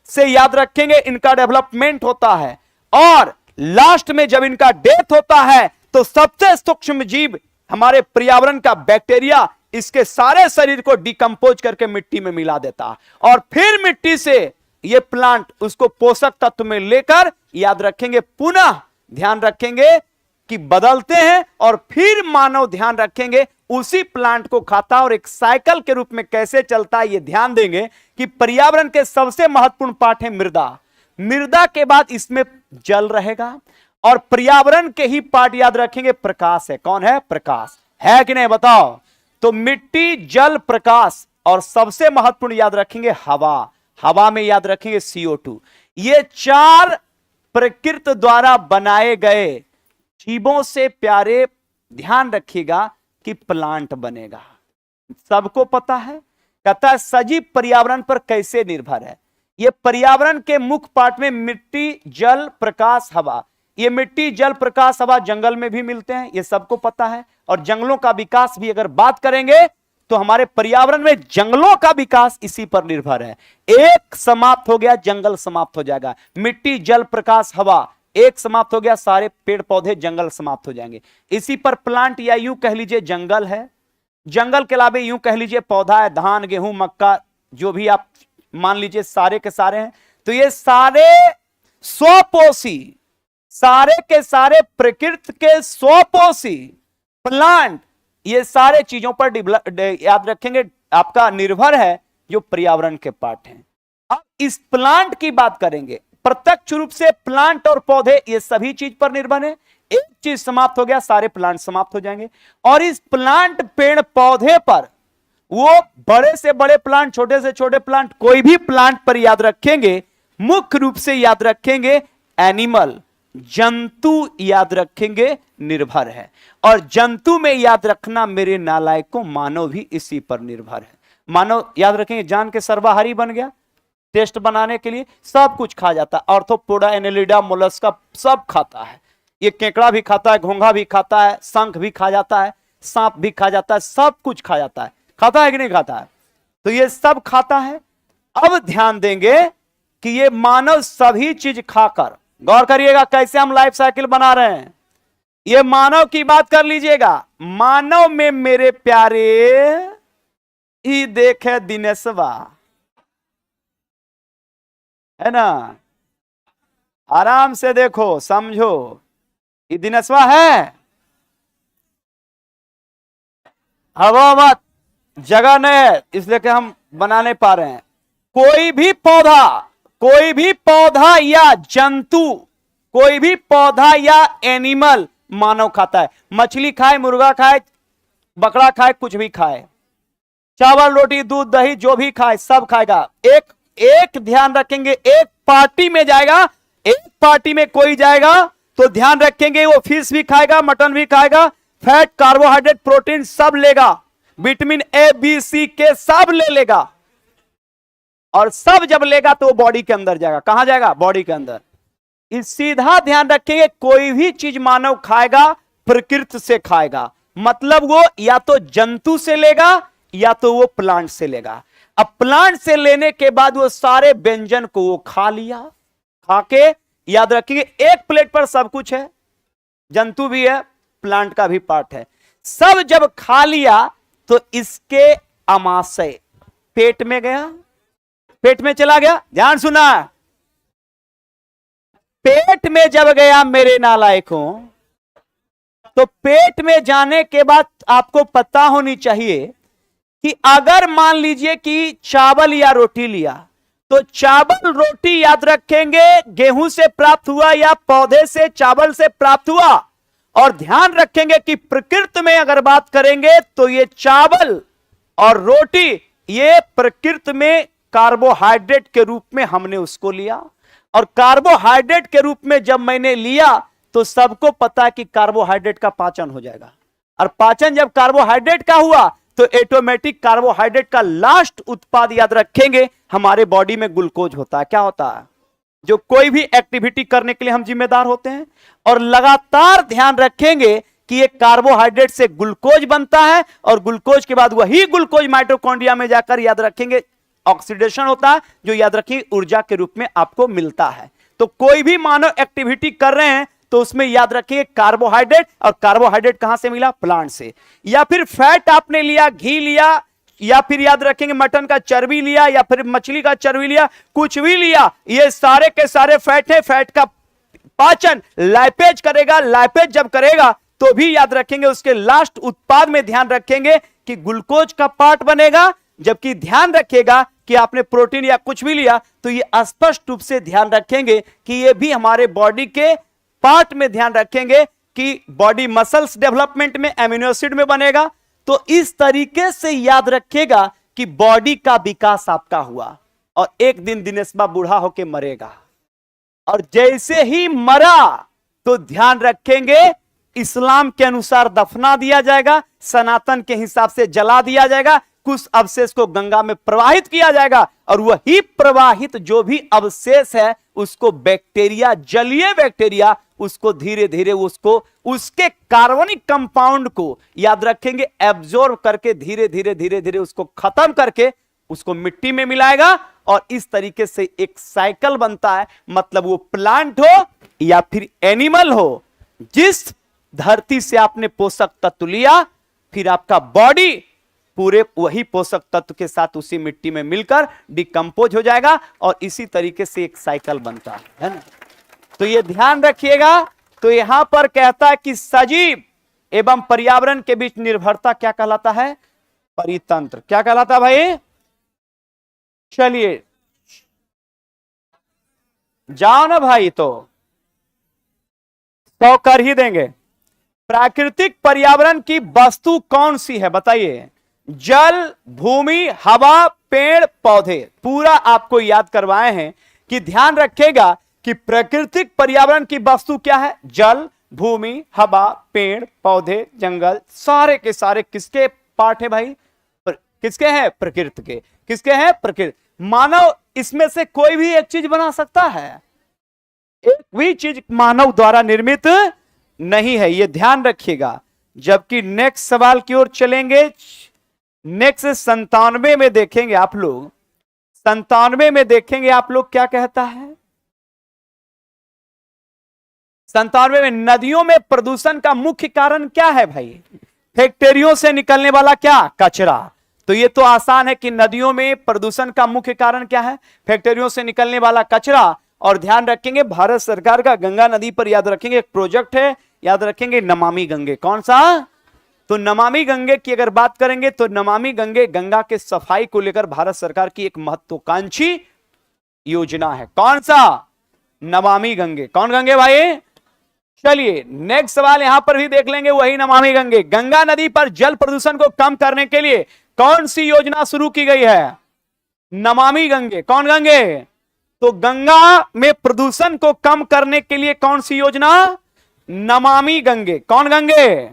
से याद रखेंगे इनका डेवलपमेंट होता है, और लास्ट में जब इनका डेथ होता है तो सबसे सूक्ष्म जीव हमारे पर्यावरण का बैक्टीरिया इसके सारे शरीर को डिकम्पोज करके मिट्टी में मिला देता है, और फिर मिट्टी से ये प्लांट उसको पोषक तत्व में लेकर, याद रखेंगे, पुनः ध्यान रखेंगे कि बदलते हैं, और फिर मानव ध्यान रखेंगे उसी प्लांट को खाता है, और एक साइकिल के रूप में कैसे चलता है ये ध्यान देंगे कि पर्यावरण के सबसे महत्वपूर्ण पार्ट है मृदा। मृदा के बाद इसमें जल रहेगा, और पर्यावरण के ही पार्ट याद रखेंगे प्रकाश है। कौन है? प्रकाश है कि नहीं बताओ? तो मिट्टी, जल, प्रकाश, और सबसे महत्वपूर्ण याद रखेंगे हवा। हवा में याद रखेंगे CO2। ये चार प्रकृति द्वारा बनाए गए जीवों से प्यारे ध्यान रखिएगा कि प्लांट बनेगा। सबको पता है, कहता है सजीव पर्यावरण पर कैसे निर्भर है। ये पर्यावरण के मुख्य पार्ट में मिट्टी, जल, प्रकाश, हवा। ये मिट्टी, जल, प्रकाश, हवा जंगल में भी मिलते हैं, ये सबको पता है। और जंगलों का विकास भी अगर बात करेंगे तो हमारे पर्यावरण में जंगलों का विकास इसी पर निर्भर है। एक समाप्त हो गया, जंगल समाप्त हो जाएगा। मिट्टी, जल, प्रकाश, हवा एक समाप्त हो गया, सारे पेड़ पौधे, जंगल समाप्त हो जाएंगे। इसी पर प्लांट या यूं कह लीजिए जंगल है। जंगल के अलावा यूं कह लीजिए पौधा है, धान, गेहूं, मक्का, जो भी आप मान लीजिए सारे के सारे हैं। तो ये सारे स्वपोषी, सारे के सारे प्रकृति के स्वपोषी प्लांट, ये सारे चीजों पर याद रखेंगे आपका निर्भर है, जो पर्यावरण के पार्ट हैं। अब इस प्लांट की बात करेंगे, प्रत्यक्ष रूप से प्लांट और पौधे ये सभी चीज पर निर्भर है। एक चीज समाप्त हो गया, सारे प्लांट समाप्त हो जाएंगे। और इस प्लांट, पेड़ पौधे पर, वो बड़े से बड़े प्लांट, छोटे से छोटे प्लांट, कोई भी प्लांट पर याद रखेंगे, मुख्य रूप से याद रखेंगे एनिमल, जंतु याद रखेंगे निर्भर है। और जंतु में याद रखना मेरे नालायकों, मानव भी इसी पर निर्भर है। मानव याद रखेंगे जान के सर्वाहारी बन गया, टेस्ट बनाने के लिए सब कुछ खा जाता है। आर्थ्रोपोडा, एनेलिडा, मोलस्का सब खाता है। ये केकड़ा भी खाता है, घोंघा भी खाता है, शंख भी खा जाता है, सांप भी खा जाता है, सब कुछ खा जाता है। खाता है कि नहीं खाता है? तो ये सब खाता है। अब ध्यान देंगे कि ये मानव सभी चीज खाकर, गौर करिएगा कैसे हम लाइफ साइकिल बना रहे हैं। ये मानव की बात कर लीजिएगा। मानव में मेरे प्यारे ही देखे दिनेशवा, है ना, आराम से देखो, समझो, ये दिनेशवा है। हवा मत, जगह नहीं है, इसलिए कि हम बना नहीं पा रहे हैं। कोई भी पौधा या जंतु, कोई भी पौधा या एनिमल मानव खाता है। मछली खाए, मुर्गा खाए, बकरा खाए, कुछ भी खाए, चावल, रोटी, दूध, दही, जो भी खाए सब खाएगा। एक ध्यान रखेंगे, एक पार्टी में जाएगा, एक पार्टी में कोई जाएगा तो ध्यान रखेंगे वो फिश भी खाएगा, मटन भी खाएगा, फैट, कार्बोहाइड्रेट, प्रोटीन सब लेगा, विटामिन A, B, C के सब ले लेगा। और सब जब लेगा तो वो बॉडी के अंदर जाएगा। कहां जाएगा? बॉडी के अंदर। इस सीधा ध्यान रखेंगे, कोई भी चीज मानव खाएगा प्रकृति से खाएगा, मतलब वो या तो जंतु से लेगा या तो वो प्लांट से लेगा। अब प्लांट से लेने के बाद वो सारे व्यंजन को वो खा लिया, खा के याद रखिए एक प्लेट पर सब कुछ है, जंतु भी है, प्लांट का भी पार्ट है। सब जब खा लिया तो इसके आमाशय पेट में गया, पेट में चला गया। ध्यान सुना, पेट में जब गया मेरे नालायकों, तो पेट में जाने के बाद आपको पता होनी चाहिए कि अगर मान लीजिए कि चावल या रोटी लिया तो चावल रोटी याद रखेंगे गेहूं से प्राप्त हुआ या पौधे से, चावल से प्राप्त हुआ। और ध्यान रखेंगे कि प्रकृति में अगर बात करेंगे तो ये चावल और रोटी ये प्रकृति में कार्बोहाइड्रेट के रूप में हमने उसको लिया। और कार्बोहाइड्रेट के रूप में जब मैंने लिया तो सबको पता कि कार्बोहाइड्रेट का पाचन हो जाएगा। और पाचन जब कार्बोहाइड्रेट का हुआ तो ऑटोमेटिक कार्बोहाइड्रेट का लास्ट उत्पाद याद रखेंगे हमारे बॉडी में ग्लूकोज होता है। क्या होता है? जो कोई भी एक्टिविटी करने के लिए हम जिम्मेदार होते हैं, और लगातार ध्यान रखेंगे कि ये कार्बोहाइड्रेट से ग्लूकोज बनता है और ग्लूकोज के बाद वही ग्लूकोज माइटोकॉन्ड्रिया में जाकर याद रखेंगे ऑक्सीडेशन होता है, जो याद रखिए ऊर्जा के रूप में आपको मिलता है। तो कोई भी मानव एक्टिविटी कर रहे हैं तो उसमें याद रखिए कार्बोहाइड्रेट, और कार्बोहाइड्रेट कहां से मिला? प्लांट से। या फिर फैट आपने लिया, घी लिया, या फिर याद रखेंगे मटन का चर्बी लिया, या फिर मछली का चर्बी लिया, कुछ भी लिया, ये सारे के सारे फैट है। फैट का पाचन लाइपेज करेगा, लाइपेज जब करेगा तो भी याद रखेंगे उसके लास्ट उत्पाद में ध्यान रखेंगे कि ग्लूकोज का पार्ट बनेगा। जबकि ध्यान रखिएगा कि आपने प्रोटीन या कुछ भी लिया तो ये स्पष्ट रूप से ध्यान रखेंगे कि ये भी हमारे बॉडी के पार्ट में ध्यान रखेंगे कि बॉडी मसल्स डेवलपमेंट में एमिनो एसिड में बनेगा। तो इस तरीके से याद रखिएगा कि बॉडी का विकास आपका हुआ, और एक दिन दिनेशबा बूढ़ा होके मरेगा, और जैसे ही मरा तो ध्यान रखेंगे इस्लाम के अनुसार दफना दिया जाएगा, सनातन के हिसाब से जला दिया जाएगा, कुछ अवशेष को गंगा में प्रवाहित किया जाएगा, और वही प्रवाहित जो भी अवशेष है उसको बैक्टीरिया, जलीय बैक्टीरिया, उसको धीरे धीरे उसको उसके कार्बनिक कंपाउंड को याद रखेंगे एब्जॉर्ब करके धीरे धीरे धीरे धीरे उसको खत्म करके उसको मिट्टी में मिलाएगा, और इस तरीके से एक साइकिल बनता है। मतलब वो प्लांट हो या फिर एनिमल हो, जिस धरती से आपने पोषक तत्व लिया, फिर आपका बॉडी पूरे वही पोषक तत्व के साथ उसी मिट्टी में मिलकर डिकम्पोज हो जाएगा, और इसी तरीके से एक साइकिल बनता है ना। तो ये ध्यान रखिएगा। तो यहां पर कहता है कि सजीव एवं पर्यावरण के बीच निर्भरता क्या कहलाता है? परितंत्र। क्या कहलाता है भाई? चलिए जाओ ना भाई, तो 100 कर ही देंगे। प्राकृतिक पर्यावरण की वस्तु कौन सी है बताइए? जल, भूमि, हवा, पेड़, पौधे। पूरा आपको याद करवाए हैं कि ध्यान रखेगा कि प्राकृतिक पर्यावरण की वस्तु क्या है? जल, भूमि, हवा, पेड़, पौधे, जंगल, सारे के सारे किसके पार्ट है भाई? किसके हैं? प्रकृति के। किसके हैं? प्रकृति। मानव इसमें से कोई भी एक चीज बना सकता है? एक भी चीज मानव द्वारा निर्मित नहीं है, यह ध्यान रखिएगा। जबकि नेक्स्ट सवाल की ओर चलेंगे, नेक्स्ट 97 में देखेंगे आप लोग, 97 में देखेंगे आप लोग क्या कहता है। 97 में नदियों में प्रदूषण का मुख्य कारण क्या है भाई? फैक्ट्रियों से निकलने वाला क्या? कचरा। तो ये तो आसान है कि नदियों में प्रदूषण का मुख्य कारण क्या है? फैक्ट्रियों से निकलने वाला कचरा। और ध्यान रखेंगे भारत सरकार का गंगा नदी पर याद रखेंगे एक प्रोजेक्ट है, याद रखेंगे नमामि गंगे। कौन सा? तो नमामि गंगे की अगर बात करेंगे तो नमामि गंगे गंगा के सफाई को लेकर भारत सरकार की एक महत्वाकांक्षी योजना है। कौन सा? नमामि गंगे। कौन गंगे भाई? चलिए नेक्स्ट सवाल यहां पर भी देख लेंगे, वही नमामि गंगे। गंगा नदी पर जल प्रदूषण को कम करने के लिए कौन सी योजना शुरू की गई है? नमामि गंगे। कौन गंगे? तो गंगा में प्रदूषण को कम करने के लिए कौन सी योजना? नमामि गंगे। कौन गंगे?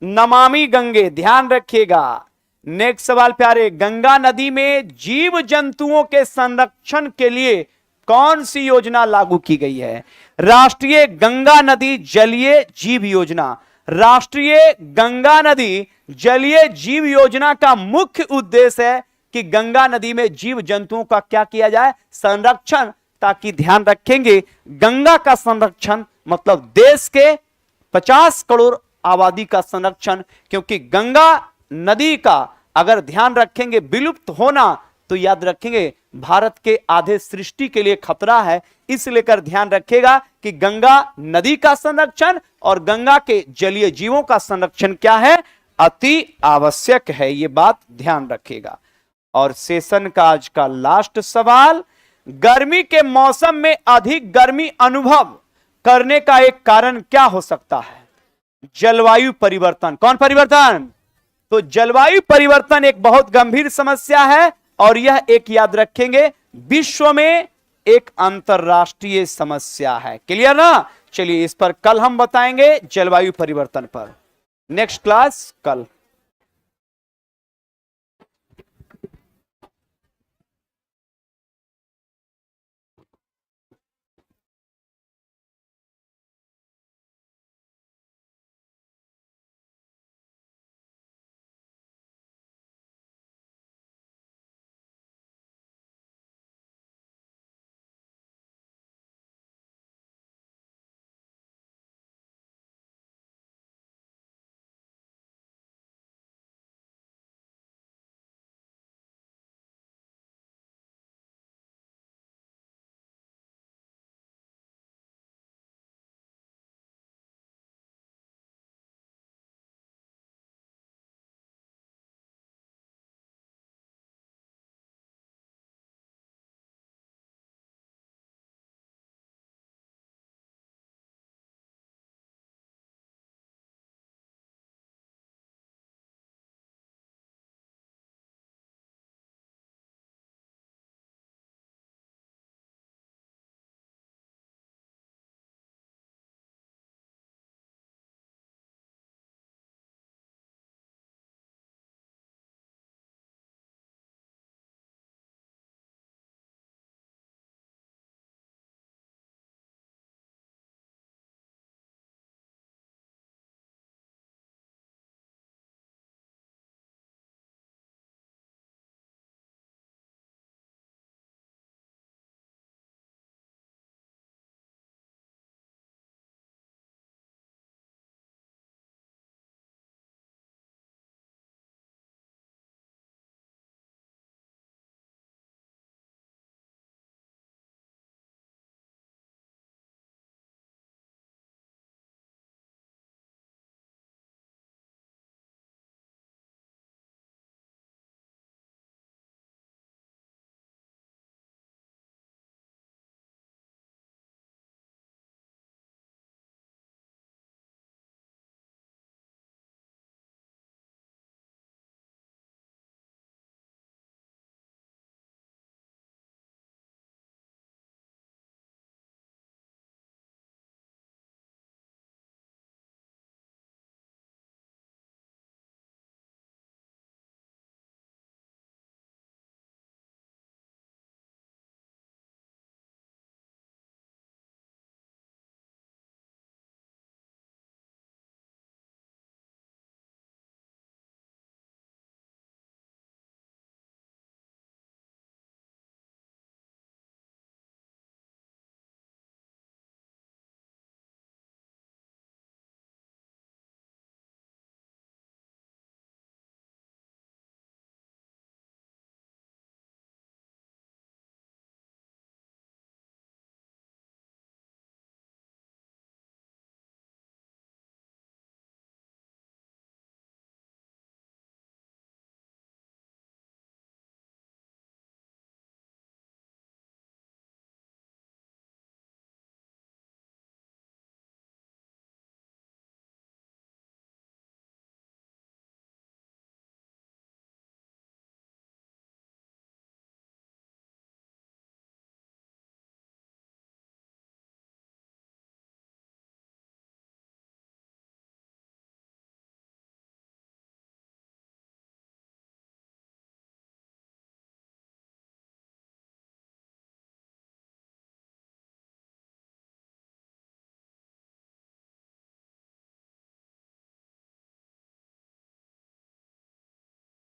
नमामि गंगे। ध्यान रखिएगा। नेक्स्ट सवाल प्यारे, गंगा नदी में जीव जंतुओं के संरक्षण के लिए कौन सी योजना लागू की गई है? राष्ट्रीय गंगा नदी जलीय जीव योजना। राष्ट्रीय गंगा नदी जलीय जीव योजना का मुख्य उद्देश्य है कि गंगा नदी में जीव जंतुओं का क्या किया जाए? संरक्षण। ताकि ध्यान रखेंगे गंगा का संरक्षण मतलब देश के 50 करोड़ आबादी का संरक्षण, क्योंकि गंगा नदी का अगर ध्यान रखेंगे विलुप्त होना तो याद रखेंगे भारत के आधे सृष्टि के लिए खतरा है। इस लेकर ध्यान रखेगा कि गंगा नदी का संरक्षण और गंगा के जलीय जीवों का संरक्षण क्या है? अति आवश्यक है। ये बात ध्यान रखेगा। और सेशन का आज का लास्ट सवाल, गर्मी के मौसम में अधिक गर्मी अनुभव करने का एक कारण क्या हो सकता है? जलवायु परिवर्तन। कौन परिवर्तन? तो जलवायु परिवर्तन एक बहुत गंभीर समस्या है, और यह एक याद रखेंगे विश्व में एक अंतरराष्ट्रीय समस्या है। क्लियर ना? चलिए इस पर कल हम बताएंगे जलवायु परिवर्तन पर। नेक्स्ट क्लास कल।